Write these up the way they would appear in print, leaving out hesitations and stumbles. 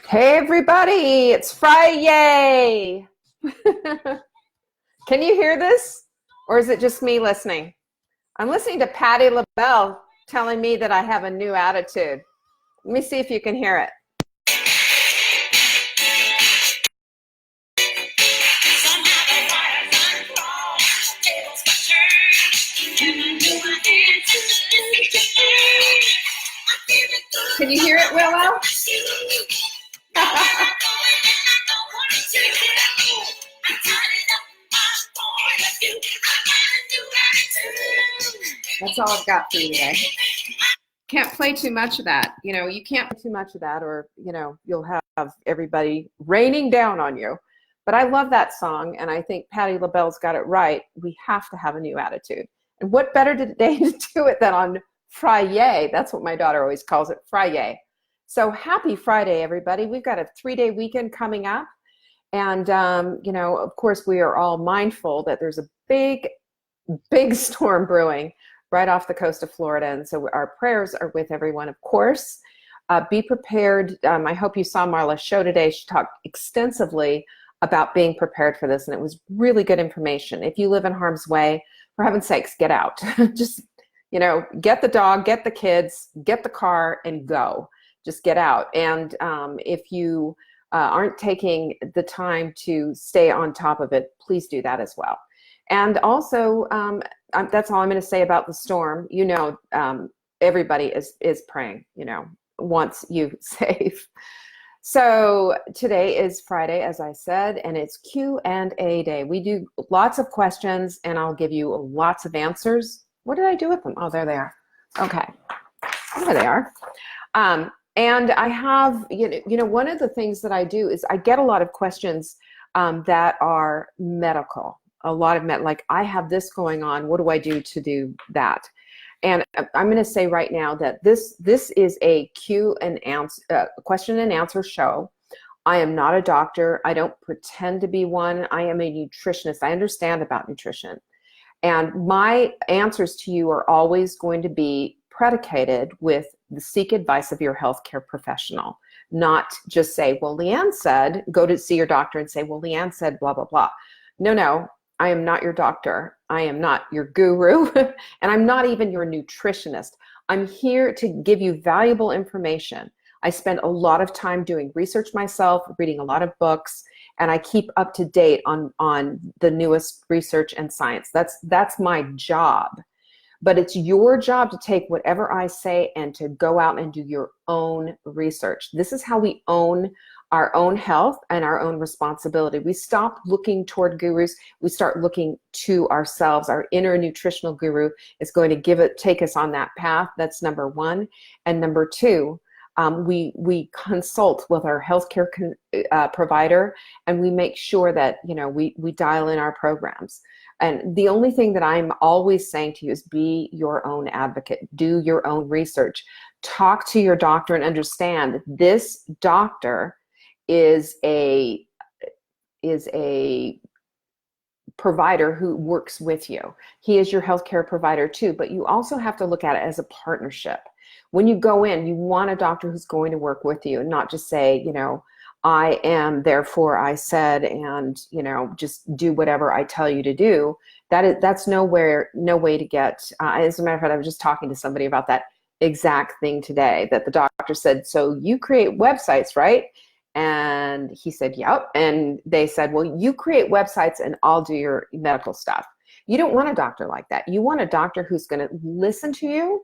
Hey everybody, it's Friday. Can you hear this? Or is it just me listening? I'm listening to Patti LaBelle telling me that I have a new attitude. Let me see if you can hear it. Can you hear it, Willow? That's all I've got for you today. Can't play too much of that. You can't play too much of that or, you'll have everybody raining down on you. But I love that song, and I think Patti LaBelle's got it right. We have to have a new attitude. And what better day to do it than on Friday? That's what my daughter always calls it, Friday. So happy Friday, everybody. We've got a 3-day weekend coming up. And, of course, we are all mindful that there's a big storm brewing right off the coast of Florida. And so our prayers are with everyone, of course. Be prepared. I hope you saw Marla's show today. She talked extensively about being prepared for this, and it was really good information. If you live in harm's way, for heaven's sakes, get out. Just, get the dog, get the kids, get the car, and go. Just get out. And if you aren't taking the time to stay on top of it, please do that as well. And also, that's all I'm going to say about the storm. Everybody is praying, wants you safe. So today is Friday, as I said, and it's Q&A day. We do lots of questions, and I'll give you lots of answers. What did I do with them? Oh, there they are. Okay, there they are. And I have, one of the things that I do is I get a lot of questions that are medical. A lot of like, I have this going on. What do I do to do that? And I'm going to say right now that this is a question and answer show. I am not a doctor. I don't pretend to be one. I am a nutritionist. I understand about nutrition. And my answers to you are always going to be predicated with the seek advice of your healthcare professional, not just say, well, Leanne said, go to see your doctor and say, well, Leanne said, blah, blah, blah. No, I am not your doctor. I am not your guru, and I'm not even your nutritionist. I'm here to give you valuable information. I spend a lot of time doing research myself, reading a lot of books, and I keep up to date on the newest research and science. That's my job. But it's your job to take whatever I say and to go out and do your own research. This is how we own our own health and our own responsibility. We stop looking toward gurus. We start looking to ourselves. Our inner nutritional guru is going to take us on that path. That's number one. And number two, we consult with our healthcare provider, and we make sure that we dial in our programs. And the only thing that I'm always saying to you is be your own advocate. Do your own research. Talk to your doctor and understand this doctor is a provider who works with you. He is your healthcare provider too, but you also have to look at it as a partnership. When you go in, you want a doctor who's going to work with you and not just say, I am, therefore I said, and just do whatever I tell you to do. That's no way to get. As a matter of fact, I was just talking to somebody about that exact thing today. That the doctor said, "So you create websites, right?" And he said, "Yep." And they said, "Well, you create websites, and I'll do your medical stuff." You don't want a doctor like that. You want a doctor who's going to listen to you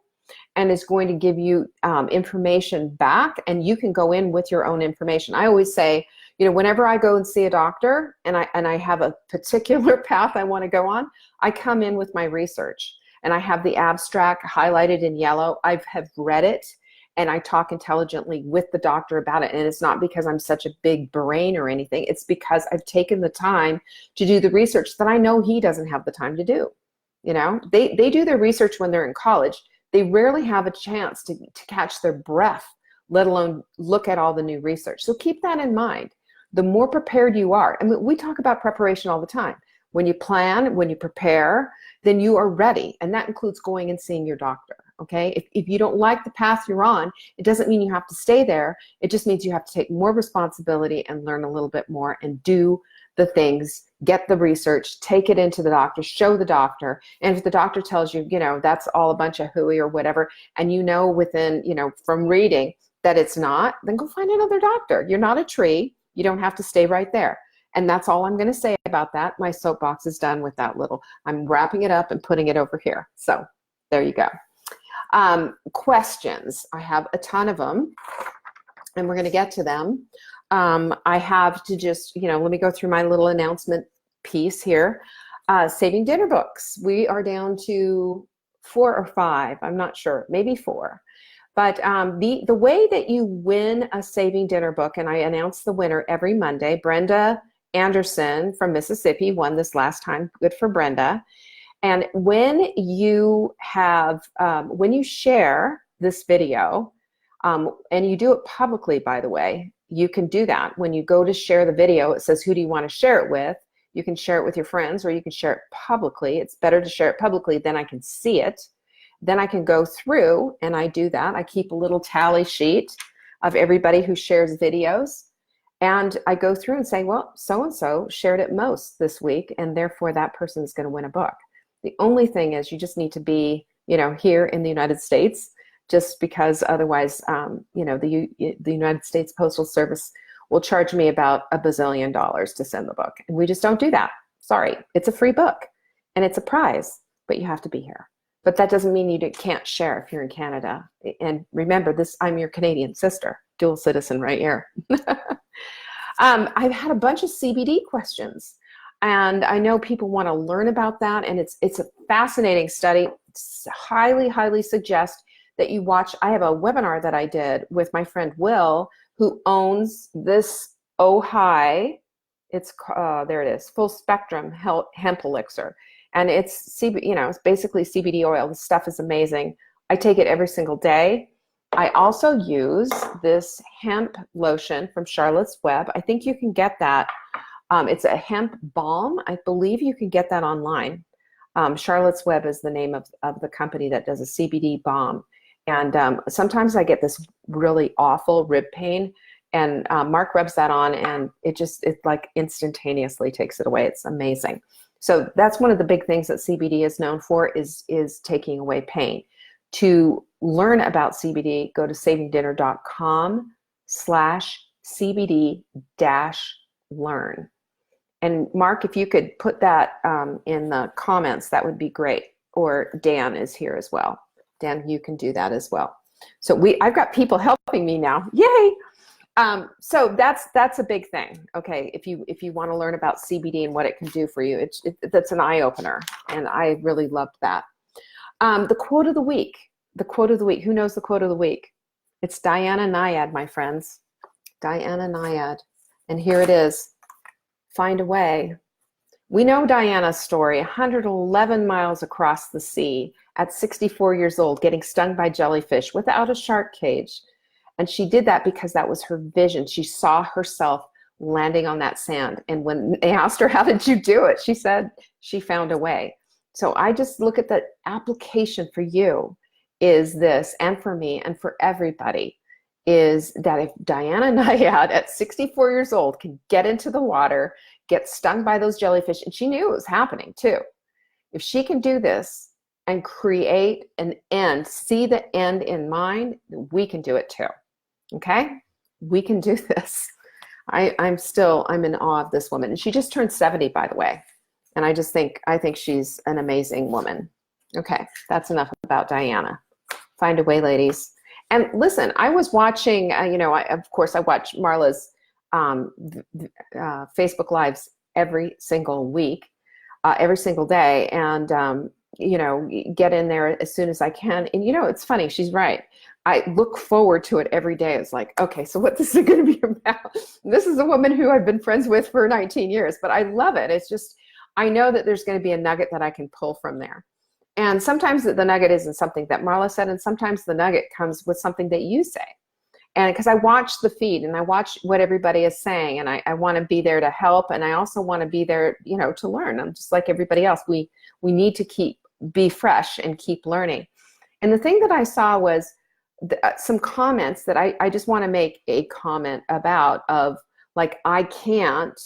and is going to give you information back, and you can go in with your own information. I always say, whenever I go and see a doctor and I have a particular path I want to go on, I come in with my research, and I have the abstract highlighted in yellow. I have read it, and I talk intelligently with the doctor about it. And it's not because I'm such a big brain or anything. It's because I've taken the time to do the research that I know he doesn't have the time to do. They do their research when they're in college. They rarely have a chance to catch their breath, let alone look at all the new research. So keep that in mind. The more prepared you are, I mean, we talk about preparation all the time. When you plan, when you prepare, then you are ready. And that includes going and seeing your doctor. okay? If you don't like the path you're on, it doesn't mean you have to stay there. It just means you have to take more responsibility and learn a little bit more and do the things, get the research, take it into the doctor, show the doctor. And if the doctor tells you, you know, that's all a bunch of hooey or whatever, and you know within, you know, from reading that it's not, then go find another doctor. You're not a tree. You don't have to stay right there. And that's all I'm going to say about that. My soapbox is done with that little. I'm wrapping it up and putting it over here. So there you go. Questions. I have a ton of them, and we're going to get to them. I have to just, you know, let me go through my little announcement piece here. Saving dinner books. We are down to 4 or 5. I'm not sure. Maybe 4. But the way that you win a Saving Dinner book, and I announce the winner every Monday, Brenda Anderson from Mississippi won this last time. Good for Brenda. And when you have, when you share this video, and you do it publicly, by the way, you can do that. When you go to share the video, it says, who do you want to share it with? You can share it with your friends, or you can share it publicly. It's better to share it publicly, then I can see it. Then I can go through, and I do that. I keep a little tally sheet of everybody who shares videos. And I go through and say, well, so-and-so shared it most this week, and therefore that person is going to win a book. The only thing is you just need to be, you know, here in the United States, just because otherwise, you know, the United States Postal Service will charge me about $1 bazillion to send the book. And we just don't do that. Sorry. It's a free book, and it's a prize, but you have to be here. But that doesn't mean you can't share if you're in Canada. And remember, I'm your Canadian sister, dual citizen right here. I've had a bunch of CBD questions, and I know people want to learn about that, and it's a fascinating study. Highly, highly suggest that you watch. I have a webinar that I did with my friend Will, who owns this Ojai. It's there it is, full spectrum hemp elixir. And it's it's basically CBD oil. The stuff is amazing. I take it every single day. I also use this hemp lotion from Charlotte's Web. I think you can get that. It's a hemp balm. I believe you can get that online. Charlotte's Web is the name of the company that does a CBD balm. And sometimes I get this really awful rib pain, and Mark rubs that on, and it like instantaneously takes it away. It's amazing. So that's one of the big things that CBD is known for, is taking away pain. To learn about CBD, go to savingdinner.com/CBD-learn. And Mark, if you could put that in the comments, that would be great. Or Dan is here as well. Dan, you can do that as well. So I've got people helping me now. Yay! So that's a big thing. Okay, if you want to learn about CBD and what it can do for you, that's an eye opener, and I really loved that. The quote of the week. The quote of the week. Who knows the quote of the week? It's Diana Nyad, my friends. Diana Nyad, and here it is. Find a way. We know Diana's story. 111 miles across the sea at 64 years old, getting stung by jellyfish without a shark cage. And she did that because that was her vision. She saw herself landing on that sand. And when they asked her, how did you do it? She said she found a way. So I just look at the application for you is this, and for me and for everybody, is that if Diana Nyad at 64 years old can get into the water, get stung by those jellyfish, and she knew it was happening too. If she can do this and create an end, see the end in mind, we can do it too. Okay? We can do this. I'm in awe of this woman. And she just turned 70, by the way. And I think she's an amazing woman. Okay, that's enough about Diana. Find a way, ladies. And listen, I was watching, of course I watch Marla's Facebook Lives every single week, every single day. And, get in there as soon as I can. And, it's funny, she's right. I look forward to it every day. It's like, okay, so what this is going to be about? This is a woman who I've been friends with for 19 years, but I love it. It's just, I know that there's going to be a nugget that I can pull from there. And sometimes the nugget isn't something that Marla said, and sometimes the nugget comes with something that you say. And because I watch the feed and I watch what everybody is saying, and I want to be there to help, and I also want to be there, to learn. I'm just like everybody else. We need to be fresh and keep learning. And the thing that I saw was some comments that I just want to make a comment about, of like, I can't,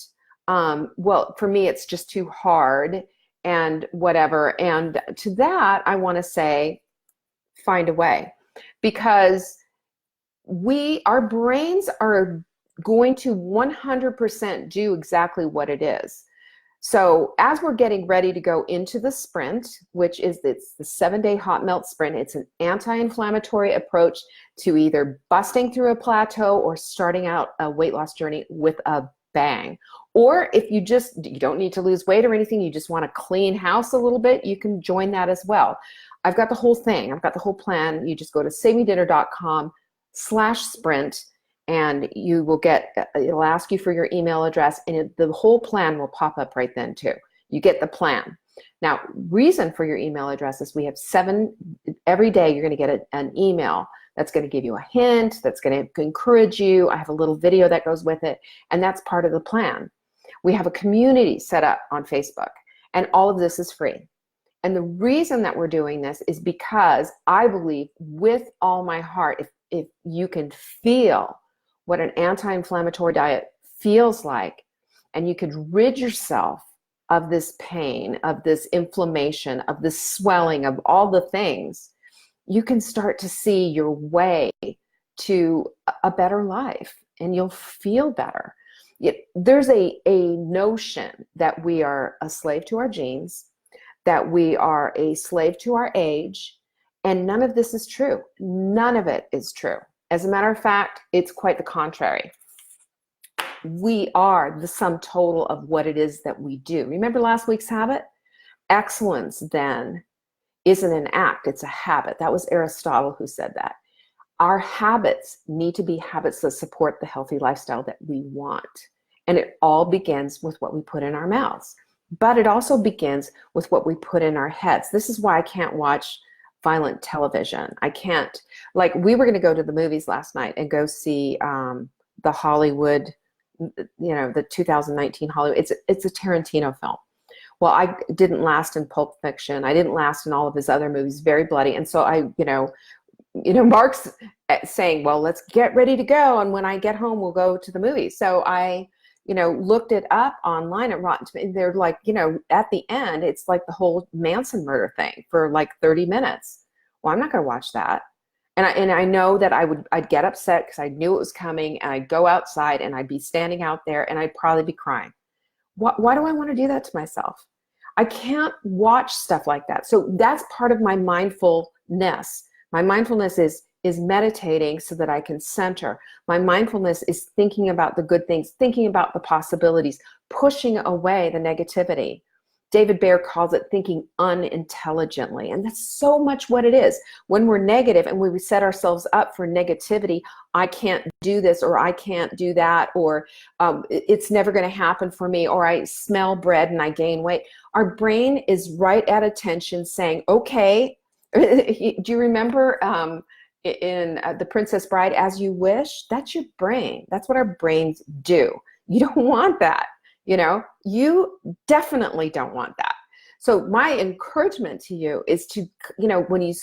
well, for me, it's just too hard and whatever. And to that, I want to say, find a way, because our brains are going to 100% do exactly what it is. So as we're getting ready to go into the sprint, which is it's the 7-day hot melt sprint, it's an anti-inflammatory approach to either busting through a plateau or starting out a weight loss journey with a bang. Or if you don't need to lose weight or anything, you just want to clean house a little bit, you can join that as well. I've got the whole thing. I've got the whole plan. You just go to savemedinner.com/sprint. And you will it'll ask you for your email address, and the whole plan will pop up right then too. You get the plan. Now, reason for your email address is we have 7, every day you're going to get an email that's going to give you a hint, that's going to encourage you. I have a little video that goes with it, and that's part of the plan. We have a community set up on Facebook, and all of this is free. And the reason that we're doing this is because I believe with all my heart, if you can feel what an anti-inflammatory diet feels like, and you could rid yourself of this pain, of this inflammation, of this swelling, of all the things, you can start to see your way to a better life, and you'll feel better. There's a notion that we are a slave to our genes, that we are a slave to our age, and none of this is true. None of it is true. As a matter of fact, it's quite the contrary. We are the sum total of what it is that we do. Remember last week's habit? Excellence, then, isn't an act, it's a habit. That was Aristotle who said that. Our habits need to be habits that support the healthy lifestyle that we want. And it all begins with what we put in our mouths. But it also begins with what we put in our heads. This is why I can't watch violent television. I can't, like, we were going to go to the movies last night and go see the Hollywood, the 2019 Hollywood. It's a Tarantino film. Well, I didn't last in Pulp Fiction. I didn't last in all of his other movies, very bloody. And so Mark's saying, well, let's get ready to go. And when I get home, we'll go to the movies. So I looked it up online at Rotten Tomatoes. They're like, at the end, it's like the whole Manson murder thing for like 30 minutes. Well, I'm not going to watch that. And I know that I'd get upset because I knew it was coming, and I'd go outside and I'd be standing out there and I'd probably be crying. Why do I want to do that to myself? I can't watch stuff like that. So that's part of my mindfulness. My mindfulness is meditating so that I can center. My mindfulness is thinking about the good things, thinking about the possibilities, pushing away the negativity. David Baer calls it thinking unintelligently. And that's so much what it is. When we're negative and we set ourselves up for negativity, I can't do this, or I can't do that, or it's never going to happen for me, or I smell bread and I gain weight. Our brain is right at attention saying, okay, do you remember in The Princess Bride, As You Wish? That's your brain. That's what our brains do. You don't want that. You definitely don't want that. So my encouragement to you is to, when you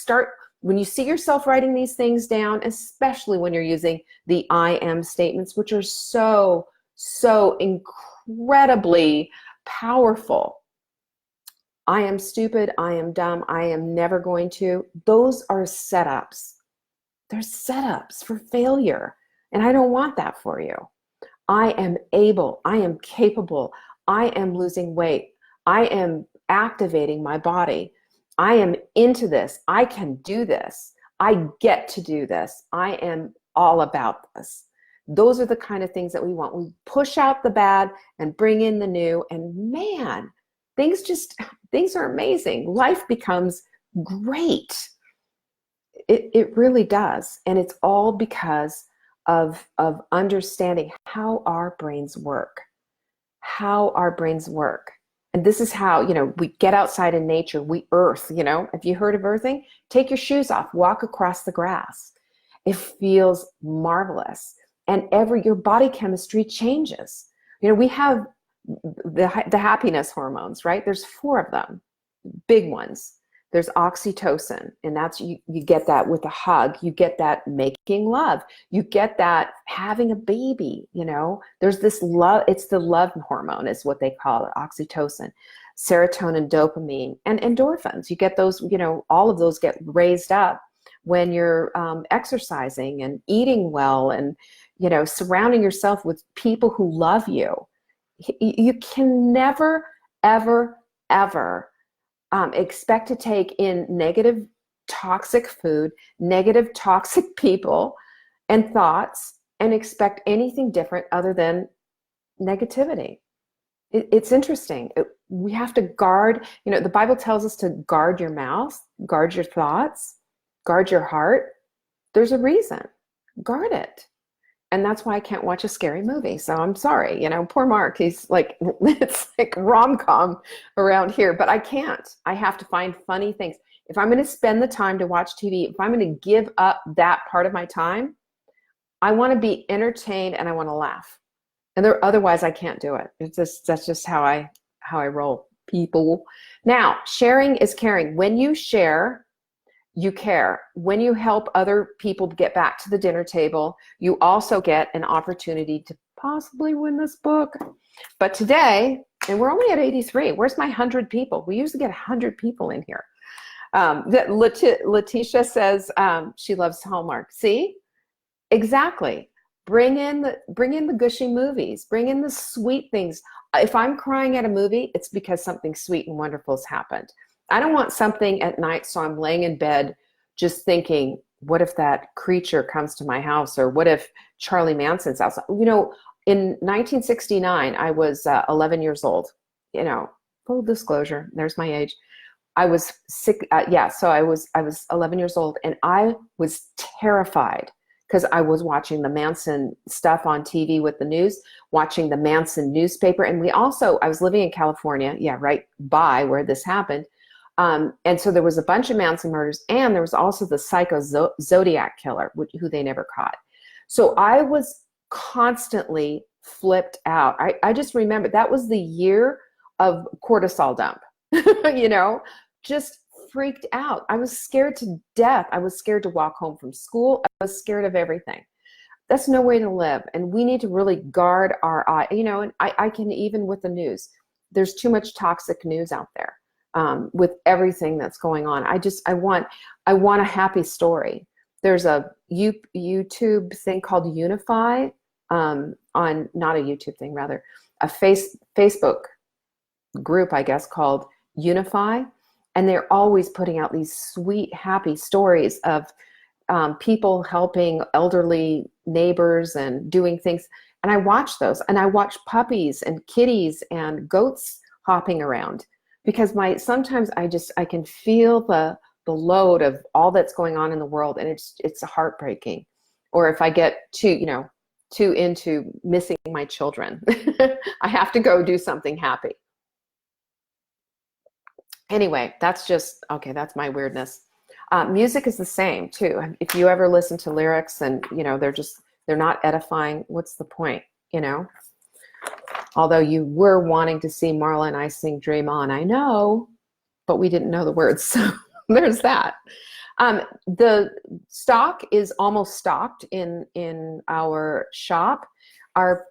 see yourself writing these things down, especially when you're using the I am statements, which are so, so incredibly powerful. I am stupid. I am dumb. I am never going to. Those are setups. They're setups for failure. And I don't want that for you. I am able, I am capable, I am losing weight, I am activating my body, I am into this, I can do this, I get to do this, I am all about this. Those are the kind of things that we want. We push out the bad and bring in the new, and man, things are amazing. Life becomes great. It really does. And it's all because of understanding how our brains work. And this is how, we get outside in nature, we earth, have you heard of earthing? Take your shoes off, walk across the grass. It feels marvelous. And your body chemistry changes. We have the happiness hormones, right? There's 4 of them, big ones. There's oxytocin, and that's you get that with a hug. You get that making love. You get that having a baby, you know. There's this love, it's the love hormone is what they call it, oxytocin, serotonin, dopamine, and endorphins. You get those, you know, all of those get raised up when you're exercising and eating well and, you know, surrounding yourself with people who love you. You can never, ever, ever expect to take in negative, toxic food, negative, toxic people and thoughts and expect anything different other than negativity. It's interesting. We have to guard, you know, the Bible tells us to guard your mouth, guard your thoughts, guard your heart. There's a reason. Guard it. And that's why I can't watch a scary movie. So I'm sorry, you know, poor Mark, he's like, it's like rom-com around here, but I can't. I have to find funny things. If I'm going to spend the time to watch TV, if I'm going to give up that part of my time, I want to be entertained and I want to laugh. And otherwise I can't do it. That's just how I roll, people. Now, sharing is caring. When you share, you care. When you help other people get back to the dinner table, you also get an opportunity to possibly win this book. But today, and we're only at 83, where's my 100 people? We usually get 100 people in here. Letitia says she loves Hallmark. See? Exactly. Bring in the gushy movies. Bring in the sweet things. If I'm crying at a movie, it's because something sweet and wonderful has happened. I don't want something at night so I'm laying in bed just thinking, what if that creature comes to my house? Or what if Charlie Manson's outside? You know, in 1969, I was 11 years old. You know, full disclosure, there's my age. I was sick. So I was 11 years old, and I was terrified because I was watching the Manson stuff on TV with the news, watching the Manson newspaper. And I was living in California, right by where this happened. And so there was a bunch of Manson murders, and there was also the psycho Zodiac killer, who they never caught. So I was constantly flipped out. I just remember that was the year of cortisol dump, you know, just freaked out. I was scared to death. I was scared to walk home from school. I was scared of everything. That's no way to live. And we need to really guard our eye, you know, and I can, even with the news, there's too much toxic news out there. With everything that's going on. I want a happy story. There's a YouTube thing called Unify, not a YouTube thing, rather, a Facebook group, I guess, called Unify. And they're always putting out these sweet, happy stories of people helping elderly neighbors and doing things. And I watch those, and I watch puppies and kitties and goats hopping around. Because sometimes I can feel the load of all that's going on in the world, and it's heartbreaking. Or if I get too into missing my children, I have to go do something happy. Anyway, that's my weirdness. Music is the same too. If you ever listen to lyrics and, you know, they're not edifying, what's the point, you know? Although you were wanting to see Marla and I sing Dream On, I know, but we didn't know the words, so there's that. The stock is almost stocked in our shop.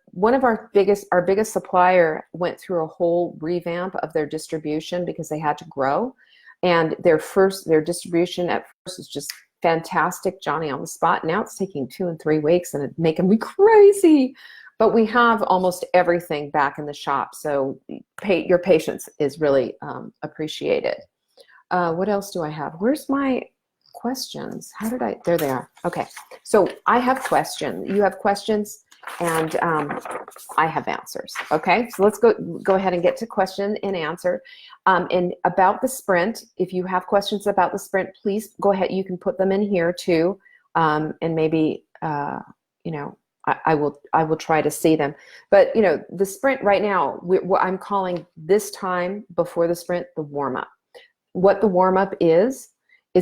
One of our biggest supplier went through a whole revamp of their distribution because they had to grow, and their distribution at first was just fantastic, Johnny on the spot. Now it's taking 2 and 3 weeks, and it's making me crazy. But we have almost everything back in the shop, so your patience is really appreciated. What else do I have? Where's my questions? There they are. Okay, so I have questions. You have questions, and I have answers. Okay, so let's go ahead and get to question and answer. And about the sprint, if you have questions about the sprint, please go ahead. You can put them in here too, and maybe you know, I will try to see them. But you know, the sprint right now, I'm calling this time before the sprint the warm-up. What the warm-up is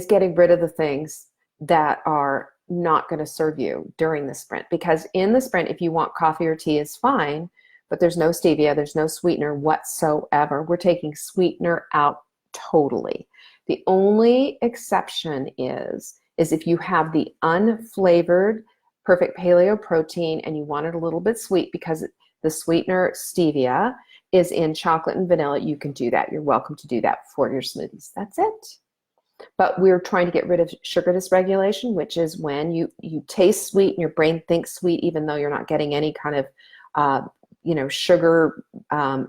getting rid of the things that are not going to serve you during the sprint. Because in the sprint, if you want coffee or tea, is fine, but there's no stevia, there's no sweetener whatsoever. We're taking sweetener out totally. The only exception is if you have the unflavored perfect paleo protein and you want it a little bit sweet because the sweetener stevia is in chocolate and vanilla, you can do that. You're welcome to do that for your smoothies. That's it. But we're trying to get rid of sugar dysregulation, which is when you taste sweet and your brain thinks sweet, even though you're not getting any kind of sugar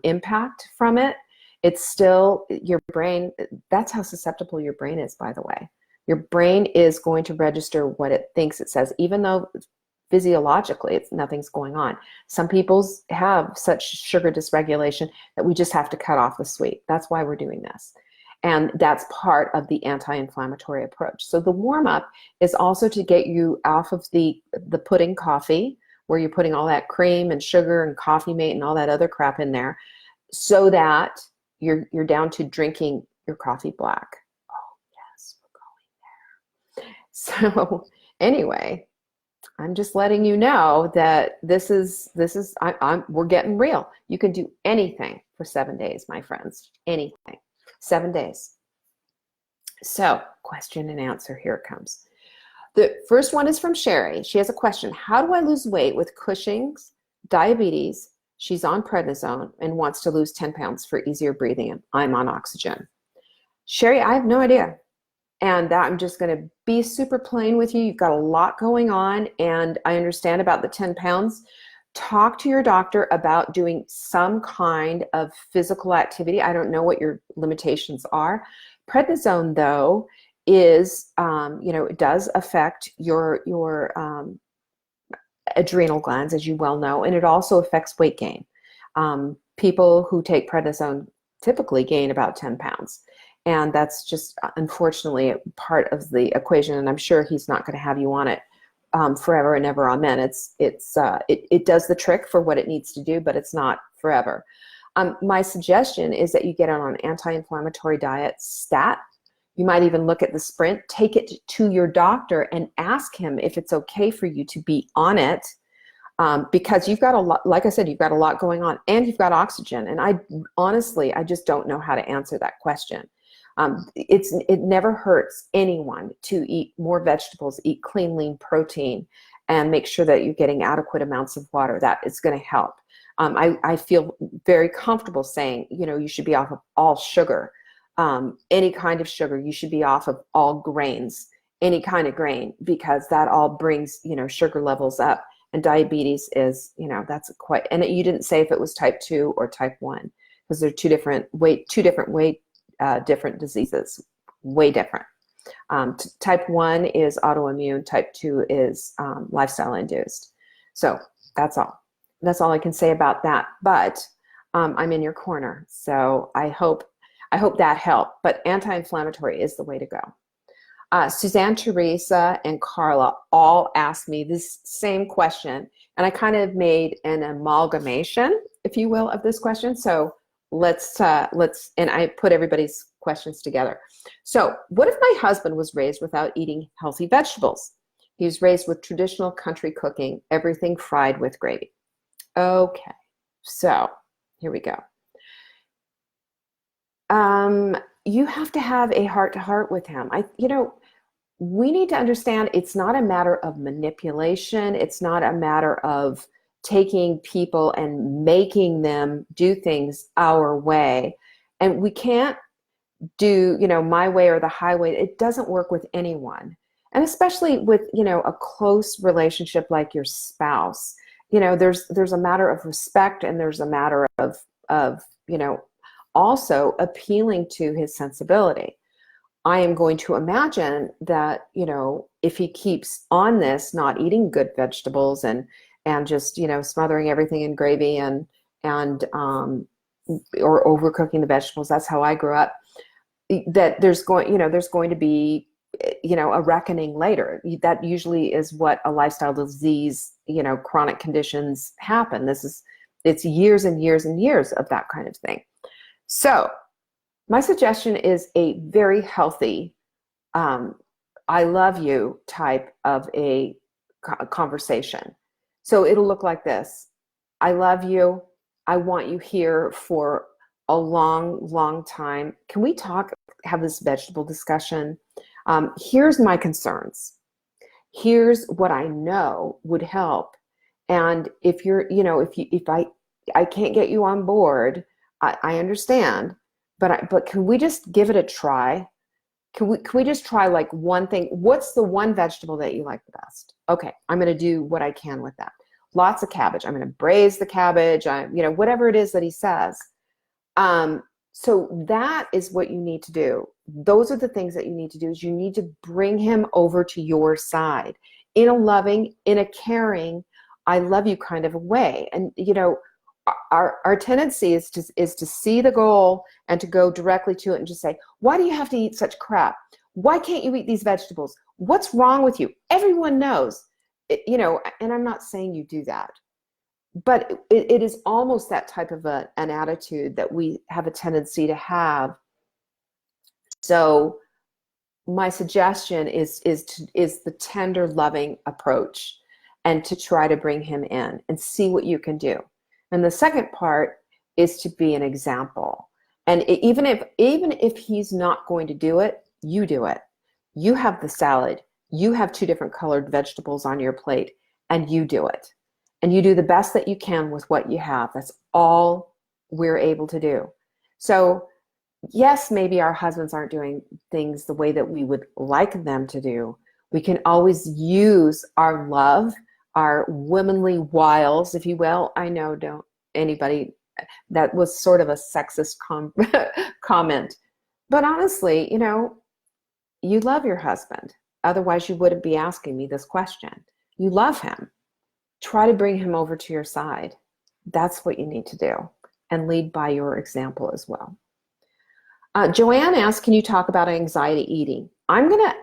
impact from it. It's still your brain. That's how susceptible your brain is, by the way. Your brain is going to register what it thinks it says, even though physiologically nothing's going on. Some people have such sugar dysregulation that we just have to cut off the sweet. That's why we're doing this. And that's part of the anti-inflammatory approach. So the warm-up is also to get you off of the pudding coffee, where you're putting all that cream and sugar and coffee mate and all that other crap in there, so that you're down to drinking your coffee black. Oh yes, we're going there. So anyway, I'm just letting you know that we're getting real. You can do anything for 7 days, my friends. Anything. 7 days. So, question and answer, here it comes. The first one is from Sherry. She has a question. How do I lose weight with Cushing's, diabetes? She's on prednisone and wants to lose 10 pounds for easier breathing, and I'm on oxygen. Sherry, I have no idea. And I'm just going to be super plain with you. You've got a lot going on, and I understand about the 10 pounds. Talk to your doctor about doing some kind of physical activity. I don't know what your limitations are. Prednisone, though, is, it does affect your adrenal glands, as you well know, and it also affects weight gain. People who take prednisone typically gain about 10 pounds. And that's just, unfortunately, part of the equation. And I'm sure he's not going to have you on it forever and ever. Amen. It does the trick for what it needs to do, but it's not forever. My suggestion is that you get on an anti-inflammatory diet, stat. You might even look at the Sprint, take it to your doctor and ask him if it's okay for you to be on it, because you've got a lot, like I said, you've got a lot going on and you've got oxygen. And I just don't know how to answer that question. It never hurts anyone to eat more vegetables, eat clean, lean protein, and make sure that you're getting adequate amounts of water. That is going to help. I feel very comfortable saying, you should be off of all sugar, any kind of sugar. You should be off of all grains, any kind of grain, because that all brings, sugar levels up. And diabetes is, that's quite, and you didn't say if it was type 2 or type 1, because they're two different different diseases, way different. Type 1 is autoimmune, type 2 is lifestyle induced. So that's all. That's all I can say about that. But I'm in your corner, so I hope that helped. But anti-inflammatory is the way to go. Suzanne, Teresa, and Carla all asked me this same question, and I kind of made an amalgamation, if you will, of this question. So let's and I put everybody's questions together. So what if my husband was raised without eating healthy vegetables? He was raised with traditional country cooking, everything fried with gravy. Okay, so here we go. You have to have a heart-to-heart with him. We need to understand it's not a matter of manipulation. It's not a matter of taking people and making them do things our way. And we can't do, my way or the highway. It doesn't work with anyone. And especially with, a close relationship like your spouse. There's a matter of respect, and there's a matter of also appealing to his sensibility. I am going to imagine that, if he keeps on this, not eating good vegetables and just, smothering everything in gravy and or overcooking the vegetables, that's how I grew up, that there's going to be, a reckoning later. That usually is what a lifestyle disease, chronic conditions happen. It's years and years and years of that kind of thing. So my suggestion is a very healthy, I love you type of a conversation. So it'll look like this. I love you. I want you here for a long, long time. Can we have this vegetable discussion? Here's my concerns. Here's what I know would help. And if you're, if I can't get you on board, I understand, but can we just give it a try? Can we just try like one thing? What's the one vegetable that you like the best? Okay, I'm going to do what I can with that. Lots of cabbage. I'm going to braise the cabbage. Whatever it is that he says. So that is what you need to do. Those are the things that you need to do. Is you need to bring him over to your side in a loving, in a caring, I love you kind of a way. And our tendency is to see the goal and to go directly to it and just say, why do you have to eat such crap? Why can't you eat these vegetables? What's wrong with you? Everyone knows, and I'm not saying you do that, but it is almost that type of an attitude that we have a tendency to have. So my suggestion is the tender, loving approach, and to try to bring him in and see what you can do. And the second part is to be an example. And even if he's not going to do it, you do it. You have the salad. You have 2 different colored vegetables on your plate, and you do it. And you do the best that you can with what you have. That's all we're able to do. So yes, maybe our husbands aren't doing things the way that we would like them to do. We can always use our love, our womanly wiles, if you will. I know, don't anybody, that was sort of a sexist comment. But honestly, you love your husband. Otherwise, you wouldn't be asking me this question. You love him. Try to bring him over to your side. That's what you need to do. And lead by your example as well. Joanne asked, can you talk about anxiety eating? I'm going to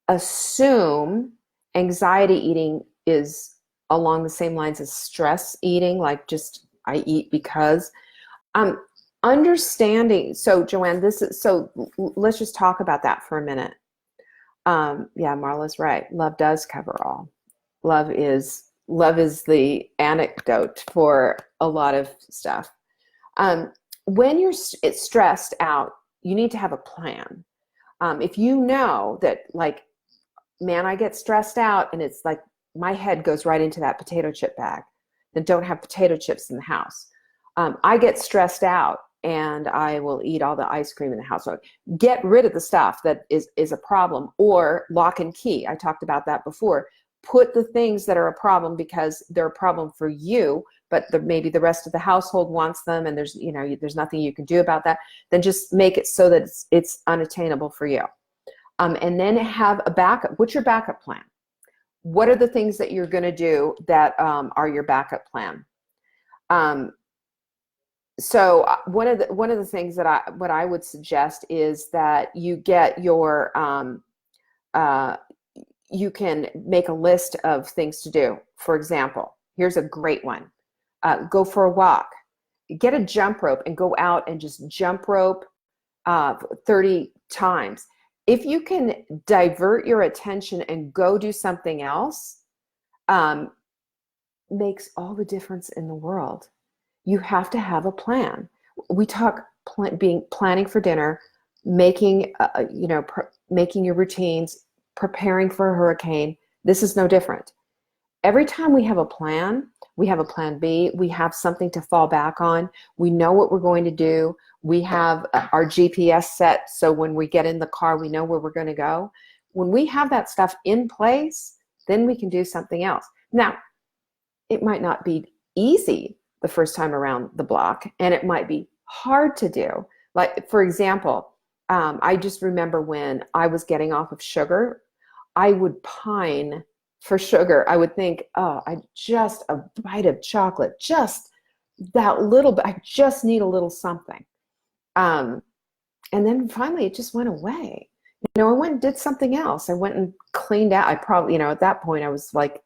assume anxiety eating is along the same lines as stress eating, like just I eat because. Understanding, so Joanne, let's just talk about that for a minute. Yeah, Marla's right. Love does cover all. Love is the antidote for a lot of stuff. When it's stressed out, you need to have a plan. If you know that, like, man, I get stressed out and it's like my head goes right into that potato chip bag, then don't have potato chips in the house. I get stressed out and I will eat all the ice cream in the house. So get rid of the stuff that is a problem, or lock and key. I talked about that before. Put the things that are a problem because they're a problem for you, but maybe the rest of the household wants them, and there's nothing you can do about that. Then just make it so that it's unattainable for you. And then have a backup. What's your backup plan? What are the things that you're going to do that are your backup plan? So one of the things that what I would suggest is that you get your you can make a list of things to do. For example, here's a great one. Go for a walk. Get a jump rope and go out and just jump rope 30 times. If you can divert your attention and go do something else, makes all the difference in the world. You have to have a plan. We talk planning for dinner, making making your routines, preparing for a hurricane. This is no different. Every time we have a plan B, we have something to fall back on. We know what we're going to do. We have our GPS set, so when we get in the car, we know where we're going to go. When we have that stuff in place, then we can do something else. Now, it might not be easy the first time around the block, and it might be hard to do. Like, for example, I just remember when I was getting off of sugar, I would pine for sugar. I would think, oh, just a bite of chocolate, just that little bit. I just need a little something. And then finally it just went away. I went and did something else. I went and cleaned out. I probably, at that point I was like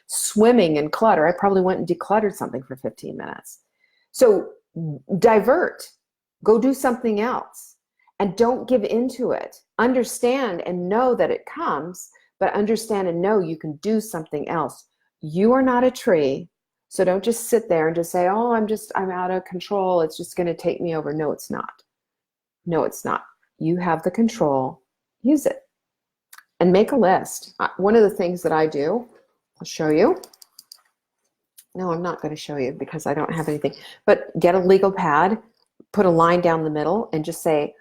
swimming in clutter. I probably went and decluttered something for 15 minutes. So divert, go do something else, and don't give into it. Understand and know that it comes, but understand and know you can do something else. You are not a tree. So don't just sit there and just say, oh, I'm out of control. It's just going to take me over. No, it's not. No, it's not. You have the control. Use it. And make a list. One of the things that I do, I'll show you. No, I'm not going to show you because I don't have anything. But get a legal pad, put a line down the middle, and just say,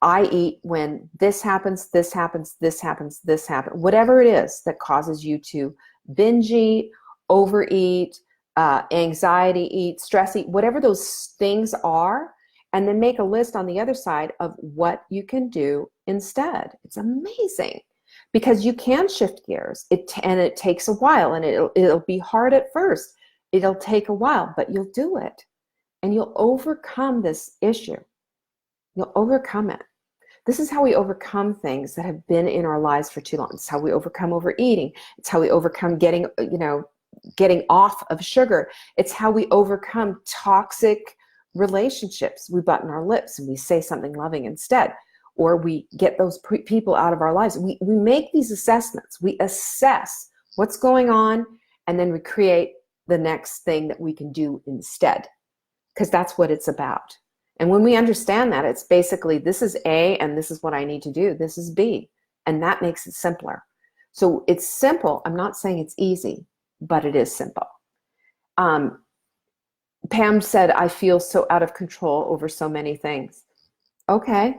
I eat when this happens, this happens, this happens, this happens. Whatever it is that causes you to binge eat, overeat, anxiety eat, stress eat, whatever those things are, and then make a list on the other side of what you can do instead. It's amazing because you can shift gears. And it takes a while, and it'll be hard at first. It'll take a while, but you'll do it, and you'll overcome this issue. You'll overcome it. This is how we overcome things that have been in our lives for too long. It's how we overcome overeating. It's how we overcome getting off of sugar. It's how we overcome toxic relationships. We button our lips and we say something loving instead, or we get those people out of our lives. We make these assessments. We assess what's going on, and then we create the next thing that we can do instead, because that's what it's about. And when we understand that, it's basically, this is A and this is what I need to do. This is B. And that makes it simpler. So it's simple. I'm not saying it's easy, but it is simple. Pam said, I feel so out of control over so many things. Okay.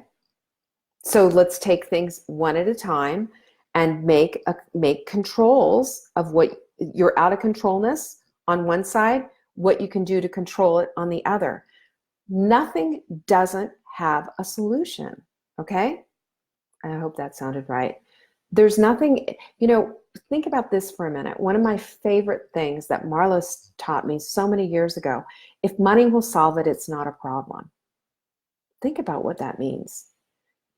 So let's take things one at a time and make controls of what your out of controlness on one side, what you can do to control it on the other. Nothing doesn't have a solution, okay? And I hope that sounded right. There's nothing, think about this for a minute. One of my favorite things that Marla taught me so many years ago, if money will solve it, it's not a problem. Think about what that means.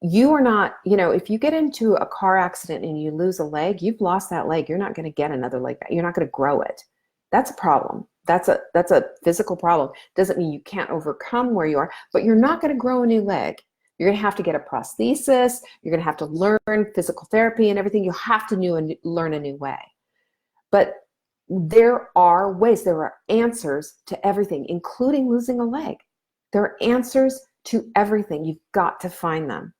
You are not, if you get into a car accident and you lose a leg, you've lost that leg. You're not going to get another leg back. You're not going to grow it. That's a problem. That's a physical problem. Doesn't mean you can't overcome where you are, but you're not going to grow a new leg. You're going to have to get a prosthesis. You're going to have to learn physical therapy and everything. You have to learn a new way. But there are ways, there are answers to everything, including losing a leg. There are answers to everything. You've got to find them.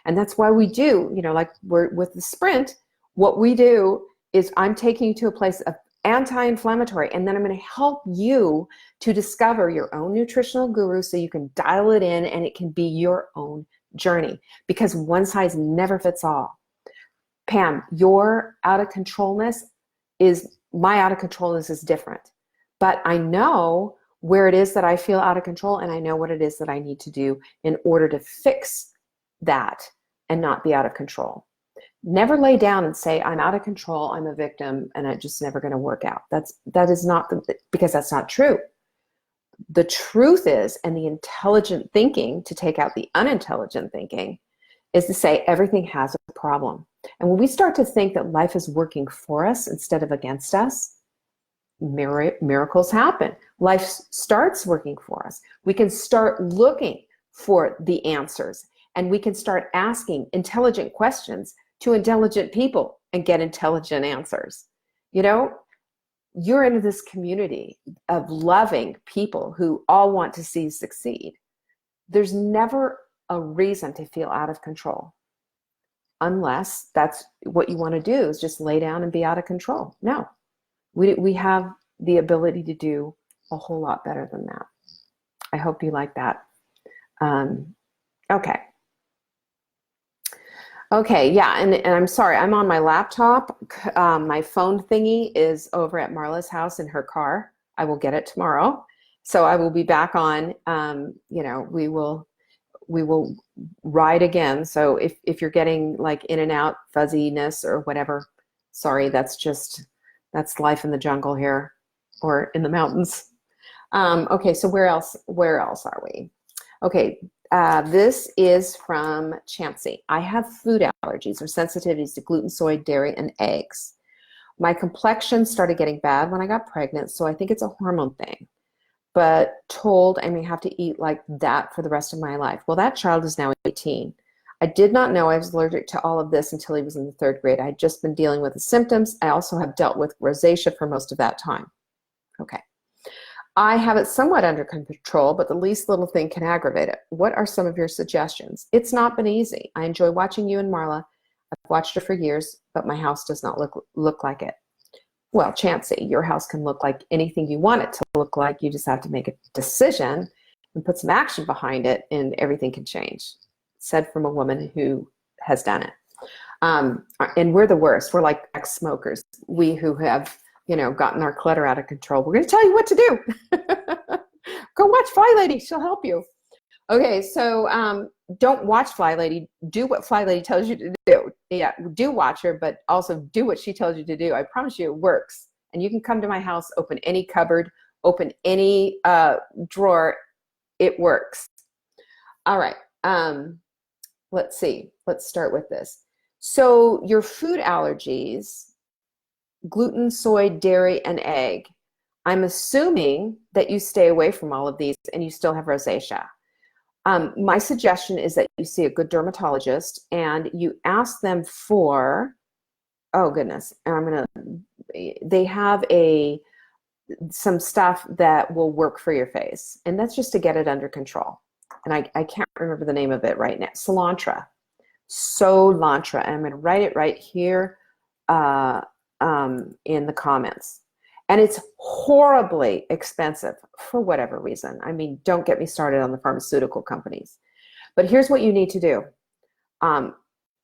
And that's why we do, like we're with the sprint, what we do is I'm taking you to a place of anti-inflammatory, and then I'm going to help you to discover your own nutritional guru so you can dial it in and it can be your own journey, because one size never fits all. Pam, your out of controlness my out of controlness is different, but I know where it is that I feel out of control, and I know what it is that I need to do in order to fix that and not be out of control. Never lay down and say, I'm out of control, I'm a victim, and it's just never going to work out. That is not, because that's not true. The truth is, and the intelligent thinking, to take out the unintelligent thinking, is to say everything has a problem. And when we start to think that life is working for us instead of against us, miracles happen. Life starts working for us. We can start looking for the answers, and we can start asking intelligent questions to intelligent people and get intelligent answers. You're in this community of loving people who all want to see you succeed. There's never a reason to feel out of control, unless that's what you want to do, is just lay down and be out of control. No, we have the ability to do a whole lot better than that. I hope you like that. Okay. Okay, yeah, and I'm sorry, I'm on my laptop. My phone thingy is over at Marla's house in her car. I will get it tomorrow. So I will be back on, we will ride again. So if you're getting like in and out fuzziness or whatever, sorry, that's life in the jungle here, or in the mountains. Okay, so where else are we? Okay. This is from Chansey. I have food allergies or sensitivities to gluten, soy, dairy, and eggs. My complexion started getting bad when I got pregnant, so I think it's a hormone thing. But told I may have to eat like that for the rest of my life. Well, that child is now 18. I did not know I was allergic to all of this until he was in the 3rd grade. I had just been dealing with the symptoms. I also have dealt with rosacea for most of that time. Okay. I have it somewhat under control, but the least little thing can aggravate it. What are some of your suggestions? It's not been easy. I enjoy watching you and Marla. I've watched her for years, but my house does not look like it. Well, Chancey, your house can look like anything you want it to look like. You just have to make a decision and put some action behind it, and everything can change. Said from a woman who has done it. And we're the worst. We're like ex-smokers. We who have, gotten our clutter out of control. We're going to tell you what to do. Go watch Fly Lady. She'll help you. Okay, so don't watch Fly Lady. Do what Fly Lady tells you to do. Yeah, do watch her, but also do what she tells you to do. I promise you it works. And you can come to my house, open any cupboard, open any drawer. It works. All right. Let's see. Let's start with this. So your food allergies, gluten, soy, dairy, and egg. I'm assuming that you stay away from all of these and you still have rosacea. My suggestion is that you see a good dermatologist and you ask them for, oh goodness, they have some stuff that will work for your face, and that's just to get it under control. And I can't remember the name of it right now. Cilantro. Solantra. And I'm going to write it right here in the comments. And it's horribly expensive for whatever reason. I mean, don't get me started on the pharmaceutical companies. But here's what you need to do.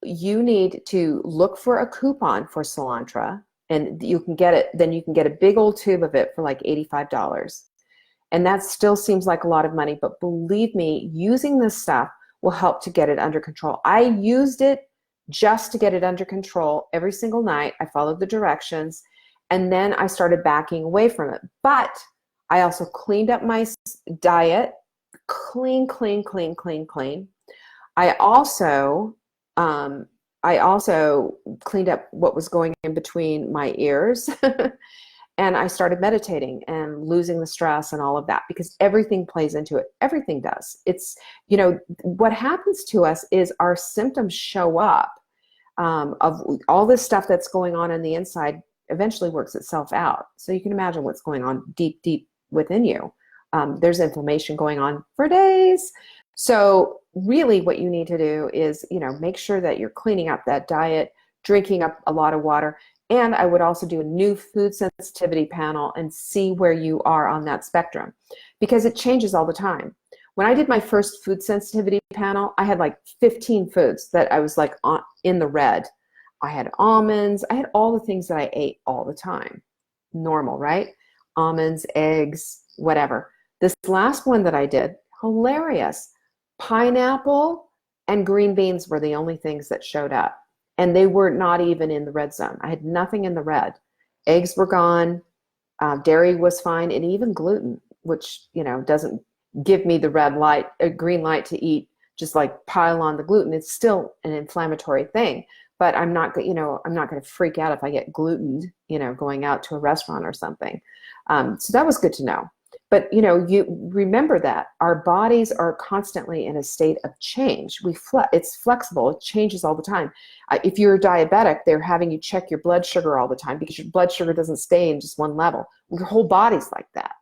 You need to look for a coupon for Cilantro, and you can get it. Then you can get a big old tube of it for like $85. And that still seems like a lot of money, but believe me, using this stuff will help to get it under control. I used it just to get it under control every single night. I followed the directions, and then I started backing away from it. But I also cleaned up my diet, clean. I also cleaned up what was going in between my ears. And I started meditating and losing the stress and all of that, because everything plays into it. Everything does. It's, what happens to us is our symptoms show up of all this stuff that's going on the inside eventually works itself out. So you can imagine what's going on deep within you. There's inflammation going on for days. So really what you need to do is, make sure that you're cleaning up that diet, drinking up a lot of water. And I would also do a new food sensitivity panel and see where you are on that spectrum, because it changes all the time. When I did my first food sensitivity panel, I had like 15 foods that I was like in the red. I had almonds. I had all the things that I ate all the time. Normal, right? Almonds, eggs, whatever. This last one that I did, hilarious. Pineapple and green beans were the only things that showed up. And they were not even in the red zone. I had nothing in the red. Eggs were gone. Dairy was fine. And even gluten, which, doesn't give me the green light to eat, just like pile on the gluten. It's still an inflammatory thing. But I'm not going to freak out if I get gluten, going out to a restaurant or something. So that was good to know. But, you remember that our bodies are constantly in a state of change. It's flexible. It changes all the time. If you're diabetic, they're having you check your blood sugar all the time, because your blood sugar doesn't stay in just one level. Your whole body's like that.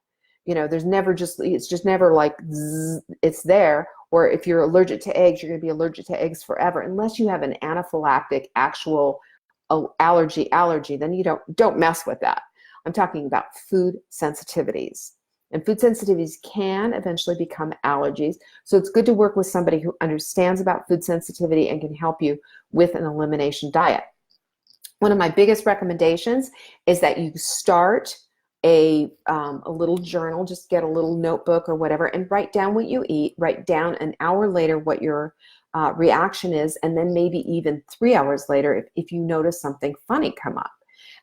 It's just never like zzz, it's there. Or if you're allergic to eggs, you're going to be allergic to eggs forever, unless you have an anaphylactic actual allergy. Then you don't mess with that. I'm talking about food sensitivities. And food sensitivities can eventually become allergies. So it's good to work with somebody who understands about food sensitivity and can help you with an elimination diet. One of my biggest recommendations is that you start a little journal. Just get a little notebook or whatever and write down what you eat. Write down an hour later what your reaction is, and then maybe even 3 hours later if you notice something funny come up.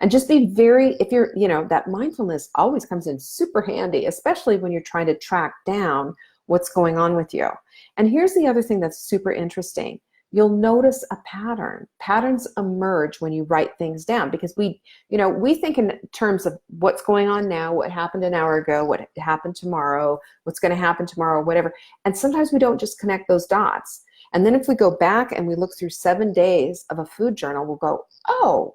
And just be if you're, that mindfulness always comes in super handy, especially when you're trying to track down what's going on with you. And here's the other thing that's super interesting. You'll notice a pattern. Patterns emerge when you write things down, because we think in terms of what's going on now, what happened an hour ago, what happened tomorrow, what's going to happen tomorrow, whatever. And sometimes we don't just connect those dots. And then if we go back and we look through 7 days of a food journal, we'll go, oh,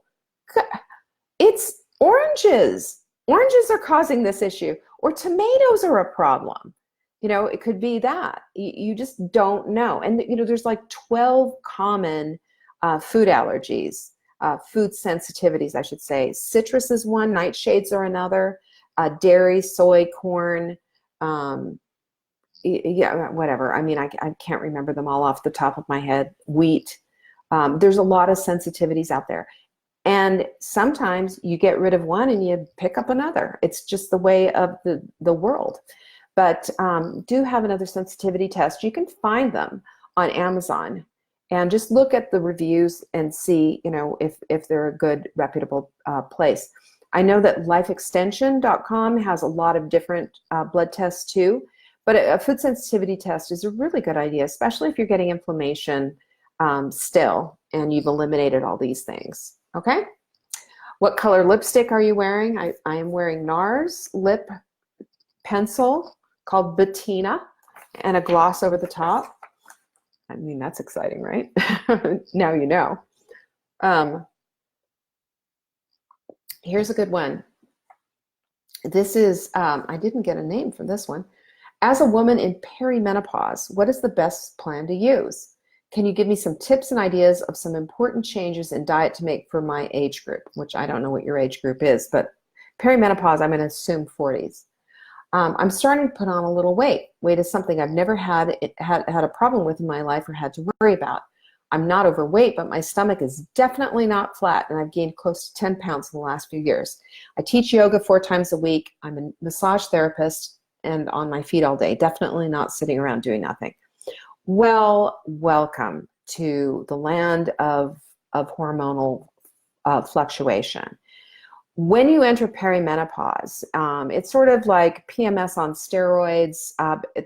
it's oranges oranges are causing this issue, or tomatoes are a problem. You know, it could be that. You just don't know. And, you know, there's like 12 common food allergies, food sensitivities, I should say. Citrus is one, nightshades are another, dairy, soy, corn, yeah, whatever. I mean, I can't remember them all off the top of my head. Wheat. There's a lot of sensitivities out there. And sometimes you get rid of one and you pick up another. It's just the way of the world. But do have another sensitivity test. You can find them on Amazon and just look at the reviews and see, you know, if they're a good, reputable place. I know that lifeextension.com has a lot of different blood tests too, but a food sensitivity test is a really good idea, especially if you're getting inflammation still and you've eliminated all these things. Okay? What color lipstick are you wearing? I am wearing NARS lip pencil called Bettina and a gloss over the top. I mean, that's exciting, right? Now you know. Here's a good one. This is, I didn't get a name for this one. As a woman in perimenopause, what is the best plan to use? Can you give me some tips and ideas of some important changes in diet to make for my age group? Which I don't know what your age group is, but perimenopause, I'm going to assume 40s. I'm starting to put on a little weight. Weight is something I've never had a problem with in my life or had to worry about. I'm not overweight, but my stomach is definitely not flat, and I've gained close to 10 pounds in the last few years. I teach yoga 4 times a week. I'm a massage therapist and on my feet all day, definitely not sitting around doing nothing. Well, welcome to the land of hormonal fluctuation. When you enter perimenopause, it's sort of like PMS on steroids.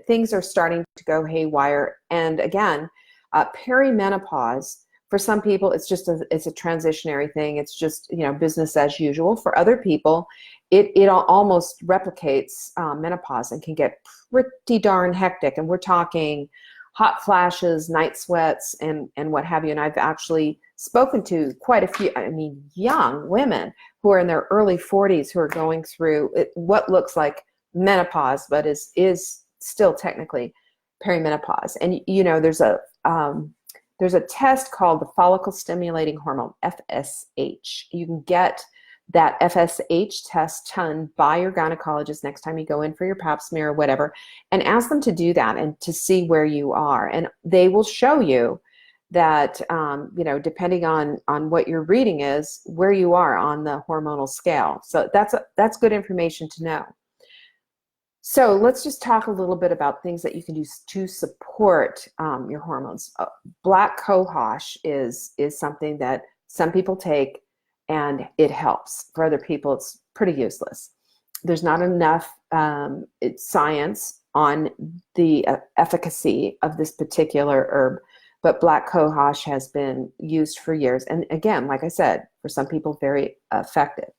Things are starting to go haywire. And again, perimenopause, for some people, it's a transitionary thing. It's just, you know, business as usual. For other people, it almost replicates menopause and can get pretty darn hectic. And we're talking hot flashes, night sweats, and what have you. And I've actually spoken to quite a few, I mean, young women who are in their early 40s who are going through what looks like menopause, but is still technically perimenopause. And, you know, there's a test called the follicle stimulating hormone, FSH. You can get that FSH test done by your gynecologist next time you go in for your pap smear or whatever, and ask them to do that and to see where you are. And they will show you that, you know, depending on what your reading is, where you are on the hormonal scale. So that's good information to know. So let's just talk a little bit about things that you can do to support your hormones. Black cohosh is something that some people take and it helps. For other people, it's pretty useless. There's not enough science on the efficacy of this particular herb, but black cohosh has been used for years. And again, like I said, for some people, very effective.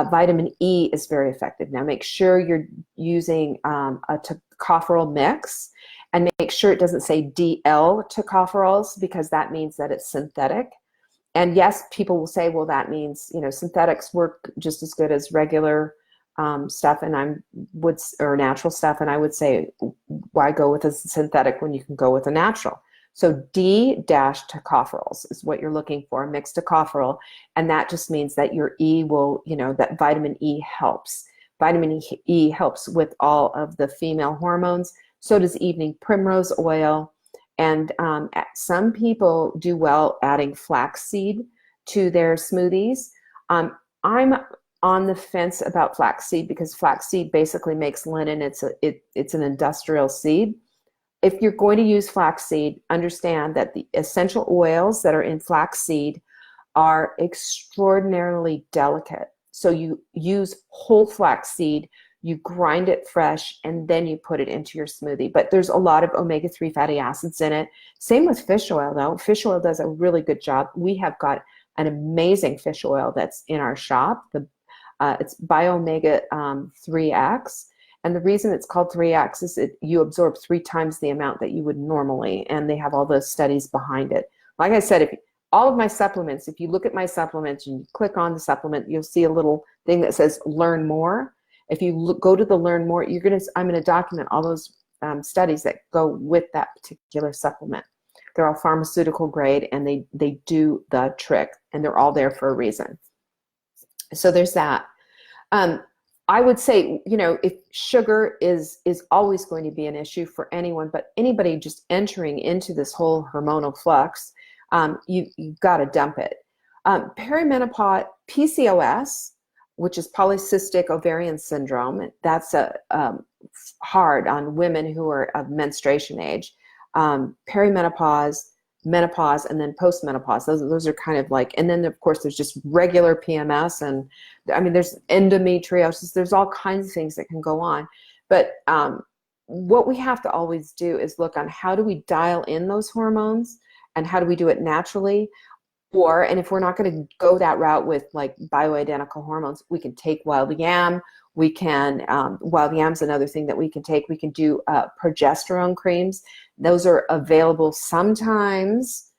Vitamin E is very effective. Now make sure you're using a tocopherol mix, and make sure it doesn't say DL tocopherols, because that means that it's synthetic. And yes, people will say, well, that means, you know, synthetics work just as good as regular stuff, and or natural stuff. And I would say, why go with a synthetic when you can go with a natural? So D-tocopherols is what you're looking for, mixed tocopherol. And that just means that your E will, you know, that vitamin E helps. Vitamin E helps with all of the female hormones. So does evening primrose oil. And some people do well adding flaxseed to their smoothies. I'm on the fence about flaxseed, because flaxseed basically makes linen. It's an industrial seed. If you're going to use flaxseed, understand that the essential oils that are in flaxseed are extraordinarily delicate. So you use whole flaxseed, you grind it fresh, and then you put it into your smoothie. But there's a lot of omega-3 fatty acids in it. Same with fish oil, though. Fish oil does a really good job. We have got an amazing fish oil that's in our shop. It's Biomega 3X. And the reason it's called 3X is you absorb 3 times the amount that you would normally, and they have all those studies behind it. Like I said, all of my supplements, if you look at my supplements and you click on the supplement, you'll see a little thing that says learn more. If you go to the learn more, I'm going to document all those studies that go with that particular supplement. They're all pharmaceutical grade, and they do the trick, and they're all there for a reason. So there's that. I would say, if sugar is always going to be an issue for anyone, but anybody just entering into this whole hormonal flux, you've got to dump it. Perimenopause, PCOS, which is polycystic ovarian syndrome, that's hard on women who are of menstruation age. Perimenopause, menopause, and then postmenopause. Those are kind of like, and then of course there's just regular PMS, and there's endometriosis. There's all kinds of things that can go on. But what we have to always do is look on how do we dial in those hormones, and how do we do it naturally. And if we're not going to go that route with like bioidentical hormones, we can take wild yam. We can, wild yam's another thing that we can take. We can do progesterone creams. Those are available sometimes,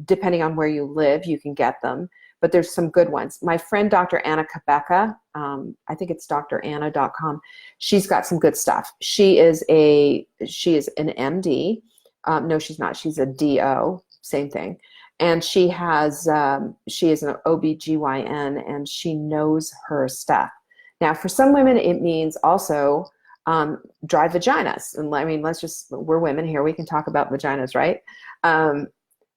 depending on where you live, you can get them. But there's some good ones. My friend, Dr. Anna Kabeka, I think it's dranna.com. She's got some good stuff. She is an MD. No, she's not. She's a DO, same thing. And she is an OBGYN, and she knows her stuff. Now, for some women, it means also dry vaginas. And we're women here. We can talk about vaginas, right?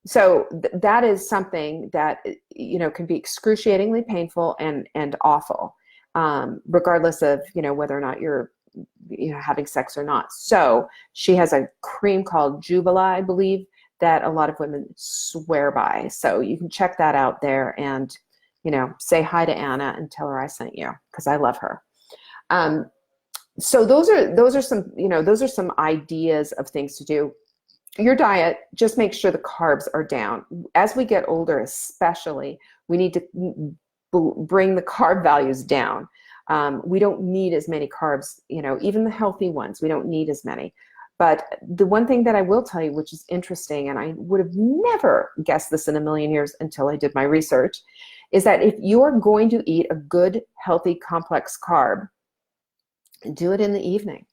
So that is something that, can be excruciatingly painful and awful, regardless of, whether or not you're, having sex or not. So she has a cream called Jubila, I believe, that a lot of women swear by. So you can check that out there, and say hi to Anna and tell her I sent you, because I love her. So those are some ideas of things to do. Your diet, just make sure the carbs are down. As we get older, especially, we need to bring the carb values down. We don't need as many carbs, even the healthy ones, we don't need as many. But the one thing that I will tell you, which is interesting, and I would have never guessed this in a million years until I did my research, is that if you are going to eat a good, healthy, complex carb, do it in the evening.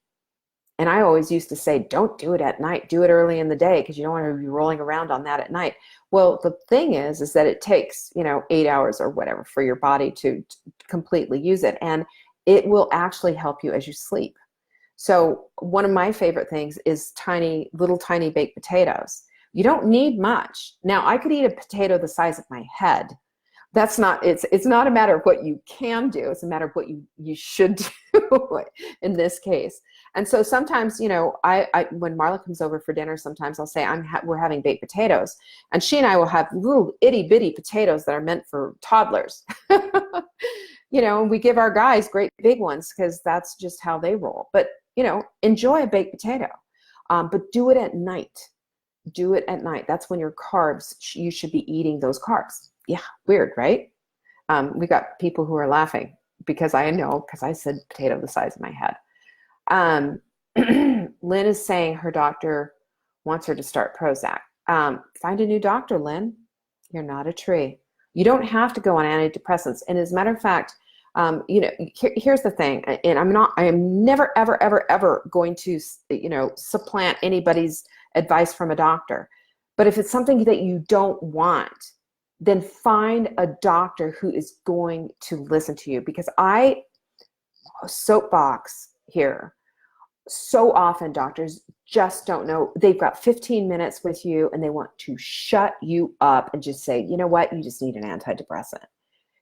And I always used to say, don't do it at night, do it early in the day, because you don't want to be rolling around on that at night. Well, the thing is that it takes, 8 hours or whatever for your body to completely use it. And it will actually help you as you sleep. So one of my favorite things is little tiny baked potatoes. You don't need much. Now, I could eat a potato the size of my head. It's not a matter of what you can do. It's a matter of what you should do in this case. And so sometimes, I when Marla comes over for dinner, sometimes I'll say we're having baked potatoes, and she and I will have little itty bitty potatoes that are meant for toddlers. And we give our guys great big ones because that's just how they roll. But enjoy a baked potato, but do it at night. Do it at night. That's when your carbs, you should be eating those carbs. Yeah, weird, right? We got people who are laughing because I said potato the size of my head. Lynn is saying her doctor wants her to start Prozac. Find a new doctor, Lynn. You're not a tree. You don't have to go on antidepressants. And as a matter of fact, here's the thing, and I am never, ever, ever, ever going to, supplant anybody's advice from a doctor. But if it's something that you don't want, then find a doctor who is going to listen to you. Because soapbox here, so often doctors just don't know. They've got 15 minutes with you and they want to shut you up and just say, you know what, you just need an antidepressant.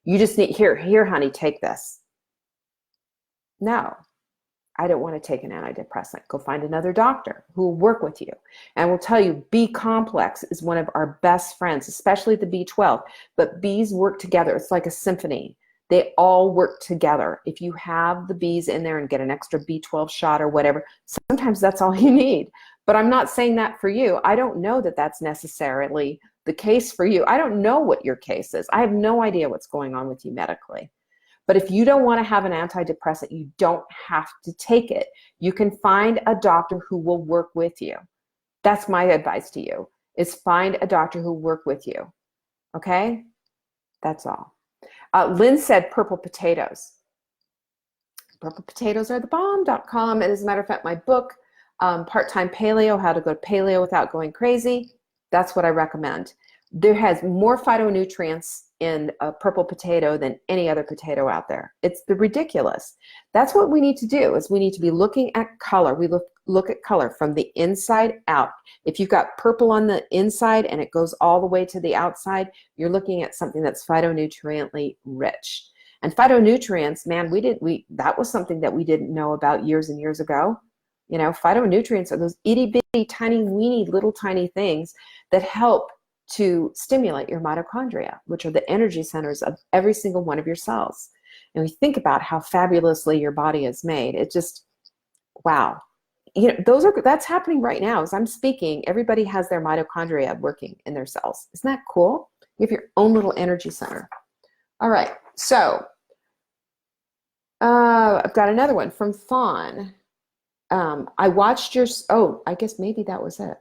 You just need, here, honey, take this. No, I don't want to take an antidepressant. Go find another doctor who will work with you and will tell you B complex is one of our best friends, especially the B12. But Bs work together. It's like a symphony. They all work together. If you have the Bs in there and get an extra B12 shot or whatever, sometimes that's all you need. But I'm not saying that for you. I don't know that that's necessarily the case for you. I don't know what your case is. I have no idea what's going on with you medically. But if you don't want to have an antidepressant, you don't have to take it. You can find a doctor who will work with you. That's my advice to you. is find a doctor who will work with you. Okay? That's all. Lynn said purple potatoes. Purple potatoes are the bomb.com. And as a matter of fact, my book, Part-Time Paleo, How to Go to Paleo Without Going Crazy, that's what I recommend. There has more phytonutrients in a purple potato than any other potato out there. It's ridiculous. That's what we need to do, is we need to be looking at color. We look at color from the inside out. If you've got purple on the inside and it goes all the way to the outside, you're looking at something that's phytonutriently rich. And phytonutrients, man, that was something that we didn't know about years and years ago. You know, phytonutrients are those itty bitty, tiny, weeny, little tiny things that help to stimulate your mitochondria, which are the energy centers of every single one of your cells. And we think about how fabulously your body is made. It just, wow. You know, that's happening right now. As I'm speaking, everybody has their mitochondria working in their cells. Isn't that cool? You have your own little energy center. All right, so I've got another one from Fawn. I watched your, I guess maybe that was it.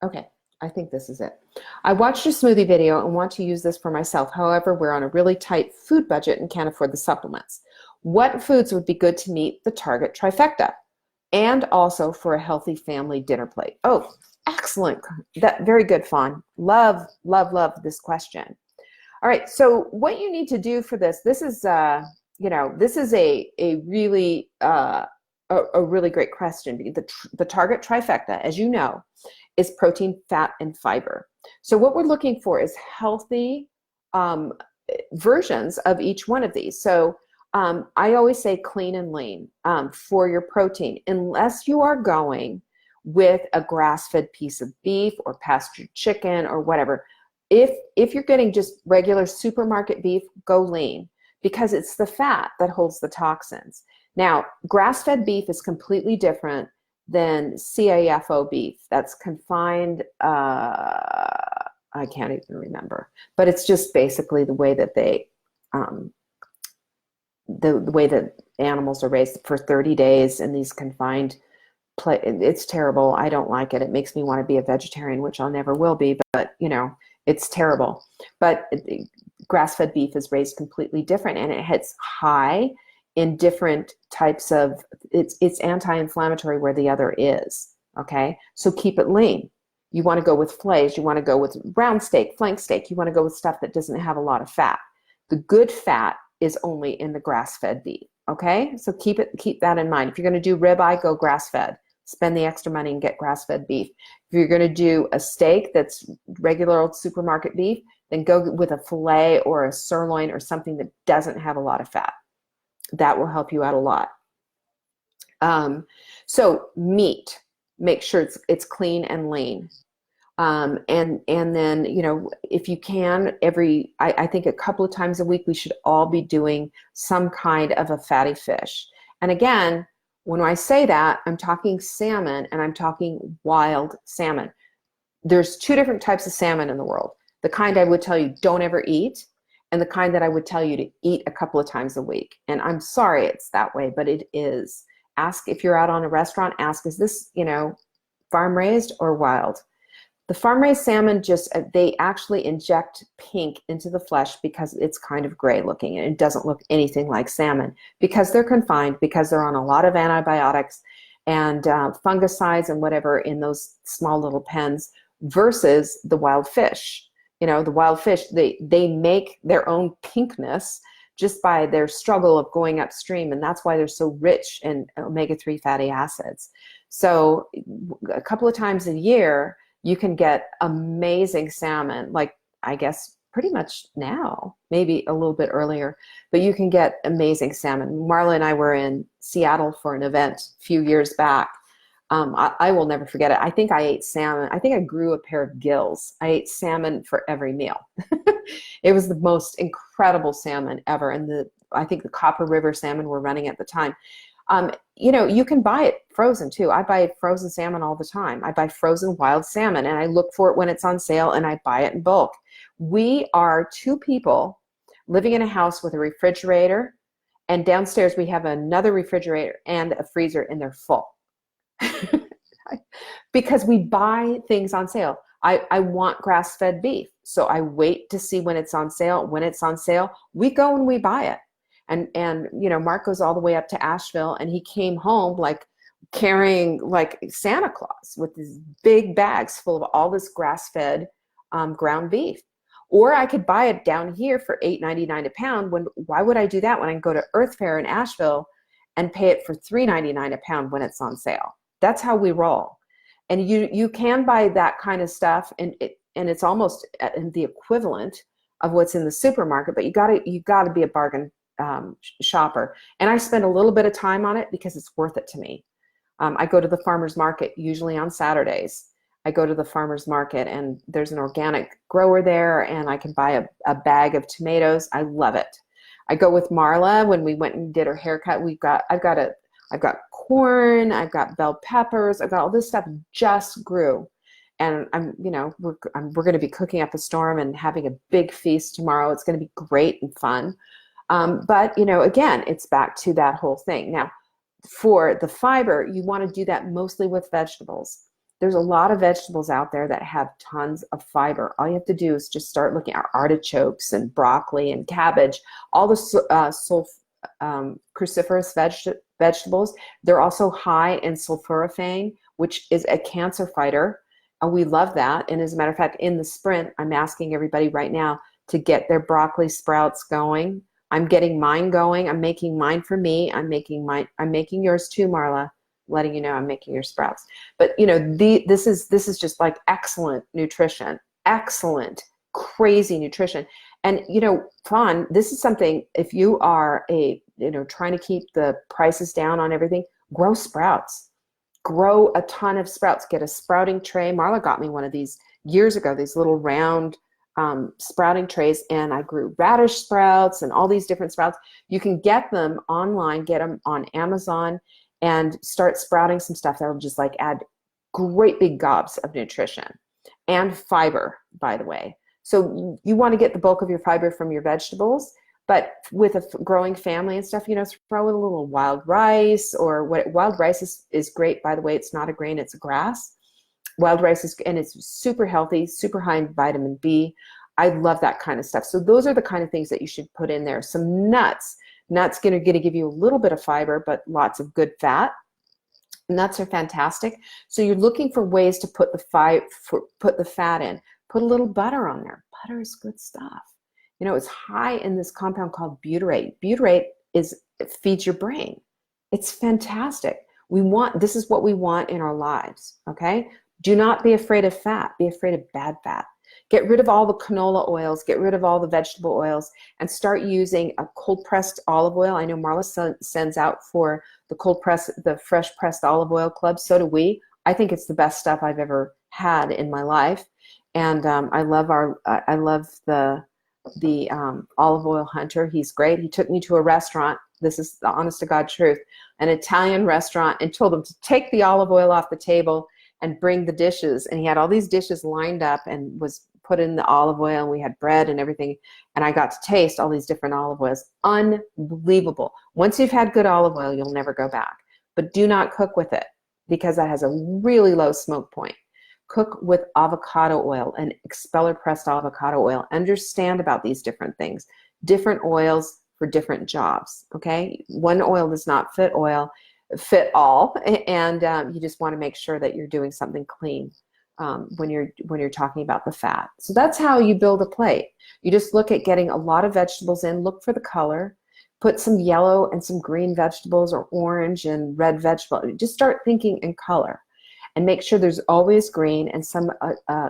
Okay, I think this is it. I watched your smoothie video and want to use this for myself. However, we're on a really tight food budget and can't afford the supplements. What foods would be good to meet the target trifecta? And also for a healthy family dinner plate. Oh, excellent. Very good, Fawn. Love, love, love this question. All right, so what you need to do for this is, this is a really great question. The target trifecta, as you know, is protein, fat, and fiber. So what we're looking for is healthy versions of each one of these. So I always say clean and lean for your protein, unless you are going with a grass-fed piece of beef or pastured chicken or whatever. If you're getting just regular supermarket beef, go lean, because it's the fat that holds the toxins. Now, grass-fed beef is completely different than CAFO beef. That's confined, I can't even remember, but it's just basically the way that they, the way that animals are raised for 30 days in these confined it's terrible. I don't like it. It makes me want to be a vegetarian, which I never will be, but you know, it's terrible. But grass-fed beef is raised completely different, and it hits high in different types of, it's anti-inflammatory where the other is, okay? So keep it lean. You want to go with fillets, you want to go with round steak, flank steak, you want to go with stuff that doesn't have a lot of fat. The good fat is only in the grass-fed beef, okay? So keep that in mind. If you're going to do ribeye, go grass-fed. Spend the extra money and get grass-fed beef. If you're going to do a steak that's regular old supermarket beef, then go with a fillet or a sirloin or something that doesn't have a lot of fat. That will help you out a lot. So meat, make sure it's clean and lean. And then, you know, if you can, I think a couple of times a week, we should all be doing some kind of a fatty fish. And again, when I say that, I'm talking salmon and I'm talking wild salmon. There's two different types of salmon in the world. The kind I would tell you don't ever eat, and the kind that I would tell you to eat a couple of times a week. And I'm sorry it's that way, but it is. Ask, if you're out on a restaurant, ask, is this, you know, farm raised or wild? The farm raised salmon, they actually inject pink into the flesh because it's kind of gray looking and it doesn't look anything like salmon, because they're confined, because they're on a lot of antibiotics and fungicides and whatever in those small little pens, versus the wild fish. You know, the wild fish, they make their own pinkness just by their struggle of going upstream, and that's why they're so rich in omega-3 fatty acids. So a couple of times a year, you can get amazing salmon, like I guess pretty much now, maybe a little bit earlier, but you can get amazing salmon. Marla and I were in Seattle for an event a few years back. I will never forget it. I think I ate salmon. I think I grew a pair of gills. I ate salmon for every meal. It was the most incredible salmon ever. And I think the Copper River salmon were running at the time. You know, you can buy it frozen too. I buy frozen salmon all the time. I buy frozen wild salmon and I look for it when it's on sale and I buy it in bulk. We are two people living in a house with a refrigerator, and downstairs we have another refrigerator and a freezer, and they're full. because we buy things on sale. I want grass-fed beef, so I wait to see when it's on sale. When it's on sale, we go and we buy it. And you know, Mark goes all the way up to Asheville, and he came home like carrying like Santa Claus with these big bags full of all this grass-fed ground beef. Or I could buy it down here for $8.99 a pound. Why would I do that when I can go to Earth Fair in Asheville and pay it for $3.99 a pound when it's on sale? That's how we roll. And you can buy that kind of stuff, and it's almost the equivalent of what's in the supermarket. But you gotta be a bargain shopper. And I spend a little bit of time on it because it's worth it to me. I go to the farmer's market usually on Saturdays. I go to the farmer's market, and there's an organic grower there, and I can buy a bag of tomatoes. I love it. I go with Marla when we went and did her haircut. I've got corn, I've got bell peppers, I've got all this stuff just grew. And we're going to be cooking up a storm and having a big feast tomorrow. It's going to be great and fun. But, you know, again, it's back to that whole thing. Now, for the fiber, you want to do that mostly with vegetables. There's a lot of vegetables out there that have tons of fiber. All you have to do is just start looking at artichokes and broccoli and cabbage, all the cruciferous vegetables. They're also high in sulforaphane, which is a cancer fighter. We love that. And as a matter of fact, in the sprint, I'm asking everybody right now to get their broccoli sprouts going. I'm getting mine going. I'm making mine for me. I'm making yours too, Marla. Letting you know I'm making your sprouts. But you know, this is just like excellent nutrition, excellent, crazy nutrition. And you know, fun, this is something, if you are trying to keep the prices down on everything, grow sprouts. Grow a ton of sprouts. Get a sprouting tray. Marla got me one of these years ago, these little round sprouting trays, and I grew radish sprouts and all these different sprouts. You can get them online, get them on Amazon, and start sprouting some stuff that will just like add great big gobs of nutrition and fiber, by the way. So you want to get the bulk of your fiber from your vegetables, but with a growing family and stuff, you know, throw in a little wild rice, or wild rice is great, by the way. It's not a grain, it's a grass. Wild rice and it's super healthy, super high in vitamin B. I love that kind of stuff. So those are the kind of things that you should put in there. Some nuts. Nuts going to give you a little bit of fiber, but lots of good fat. Nuts are fantastic. So you're looking for ways to put the fat in. Put a little butter on there. Butter is good stuff. You know, it's high in this compound called butyrate. Butyrate feeds your brain. It's fantastic. This is what we want in our lives, okay? Do not be afraid of fat. Be afraid of bad fat. Get rid of all the canola oils, get rid of all the vegetable oils, and start using a cold-pressed olive oil. I know Marla sends out for the fresh pressed olive oil club. So do we. I think it's the best stuff I've ever had in my life. And I love the olive oil hunter. He's great. He took me to a restaurant. This is the honest to God truth, an Italian restaurant, and told them to take the olive oil off the table and bring the dishes. And he had all these dishes lined up and was put in the olive oil, and we had bread and everything. And I got to taste all these different olive oils. Unbelievable. Once you've had good olive oil, you'll never go back. But do not cook with it because that has a really low smoke point. Cook with avocado oil and expeller pressed avocado oil. Understand about these different things. Different oils for different jobs, okay? One oil does not fit all, and you just want to make sure that you're doing something clean when you're talking about the fat. So that's how you build a plate. You just look at getting a lot of vegetables in, look for the color, put some yellow and some green vegetables or orange and red vegetables. Just start thinking in color and make sure there's always green and some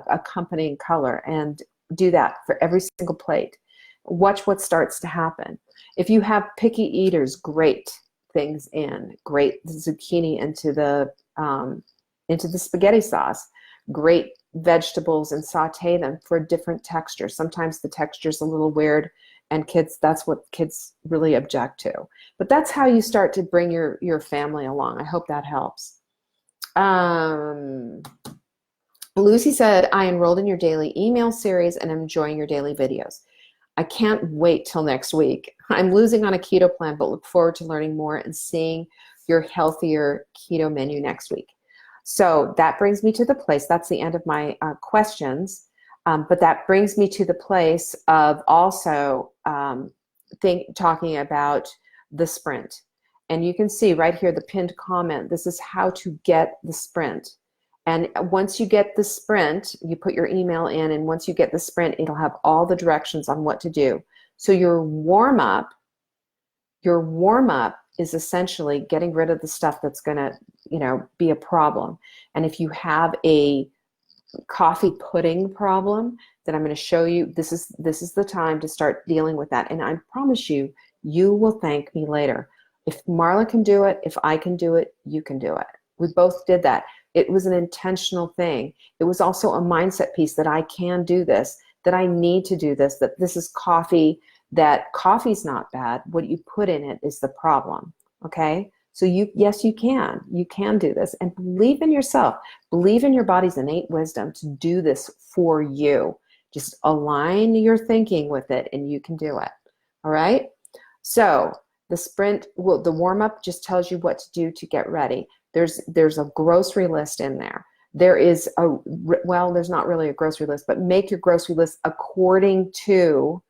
accompanying color, and do that for every single plate. Watch what starts to happen. If you have picky eaters, great things in. Great zucchini into the spaghetti sauce. Great vegetables, and saute them for a different texture. Sometimes the texture's a little weird, and that's what kids really object to. But that's how you start to bring your family along. I hope that helps. Lucy said, I enrolled in your daily email series and I'm enjoying your daily videos. I can't wait till next week. I'm losing on a keto plan, but look forward to learning more and seeing your healthier keto menu next week. So that brings me to the place, that's the end of my questions, but that brings me to the place of also talking about the sprint. And you can see right here, the pinned comment, this is how to get the sprint. And once you get the sprint, you put your email in, and once you get the sprint, it'll have all the directions on what to do. So your warm-up is essentially getting rid of the stuff that's gonna, be a problem. And if you have a coffee pudding problem, then I'm going to show you, this is the time to start dealing with that. And I promise you, you will thank me later. If Marla can do it, if I can do it, you can do it. We both did that. It was an intentional thing. It was also a mindset piece that I can do this, that I need to do this, that this is coffee, that coffee's not bad. What you put in it is the problem. Okay? So yes, you can do this, and believe in yourself, believe in your body's innate wisdom to do this for you. Just align your thinking with it and you can do it. All right. So the sprint, well, the warm up just tells you what to do to get ready. There's a grocery list in there. There's not really a grocery list, but make your grocery list according to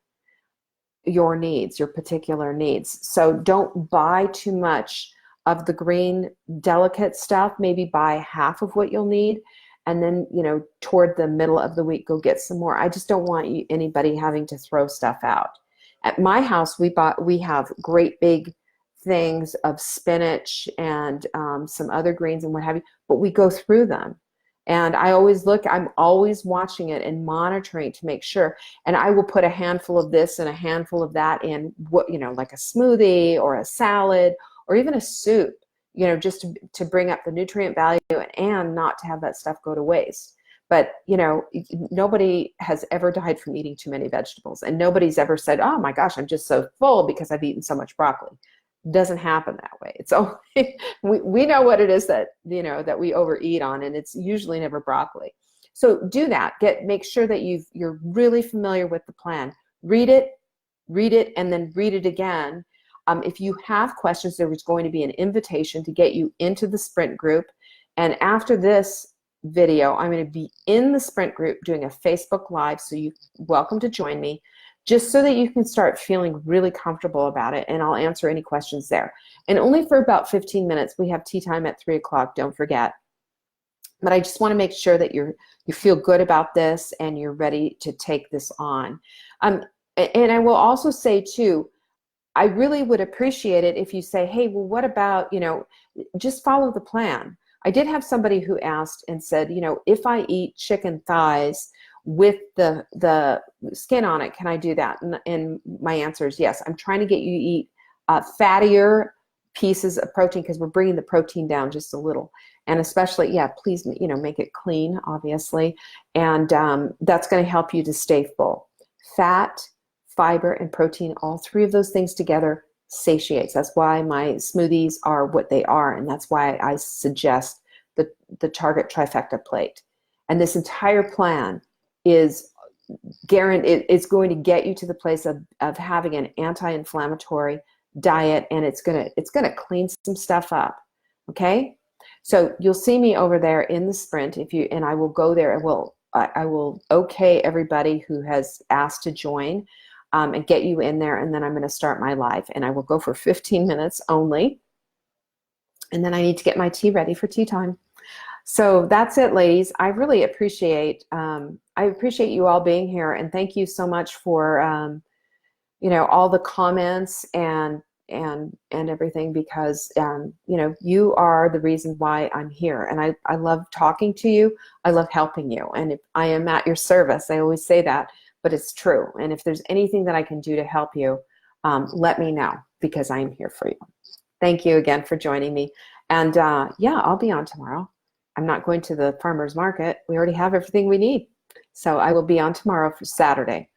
your needs, your particular needs. So don't buy too much of the green delicate stuff. Maybe buy half of what you'll need, and then toward the middle of the week go get some more. I just don't want anybody having to throw stuff out. At my house, we have great big things of spinach and some other greens and what have you, but we go through them. And I'm always watching it and monitoring to make sure. And I will put a handful of this and a handful of that in like a smoothie or a salad or even a soup, just to bring up the nutrient value and not to have that stuff go to waste. But, nobody has ever died from eating too many vegetables. And nobody's ever said, oh my gosh, I'm just so full because I've eaten so much broccoli. It doesn't happen that way. It's only, we know what it is that, that we overeat on, and it's usually never broccoli. So do that. Make sure that you're really familiar with the plan. Read it, and then read it again. If you have questions, there is going to be an invitation to get you into the sprint group. And after this video, I'm going to be in the sprint group doing a Facebook Live, so you're welcome to join me, just so that you can start feeling really comfortable about it, and I'll answer any questions there. And only for about 15 minutes. We have tea time at 3 o'clock, don't forget. But I just want to make sure that you feel good about this and you're ready to take this on. And I will also say too, I really would appreciate it if you say, hey, well, what about, just follow the plan. I did have somebody who asked and said, if I eat chicken thighs with the skin on it, can I do that? And my answer is yes. I'm trying to get you to eat fattier pieces of protein, because we're bringing the protein down just a little. And especially, please, make it clean, obviously. And that's going to help you to stay full. Fat, fiber, and protein, all three of those things together satiates. That's why my smoothies are what they are, and that's why I suggest the Target Trifecta plate. And this entire plan is guaranteed. It's going to get you to the place of having an anti-inflammatory diet, and it's gonna clean some stuff up. Okay, so you'll see me over there in the sprint and I will go there. I will okay everybody who has asked to join. And get you in there, and then I'm going to start my live, and I will go for 15 minutes only, and then I need to get my tea ready for tea time. So that's it, ladies. I really appreciate you all being here, and thank you so much for all the comments and everything, because you are the reason why I'm here, and I love talking to you. I love helping you, and if I am at your service. I always say that. But it's true. And if there's anything that I can do to help you, let me know, because I am here for you. Thank you again for joining me. And I'll be on tomorrow. I'm not going to the farmer's market. We already have everything we need. So I will be on tomorrow for Saturday.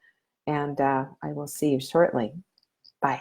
And I will see you shortly. Bye.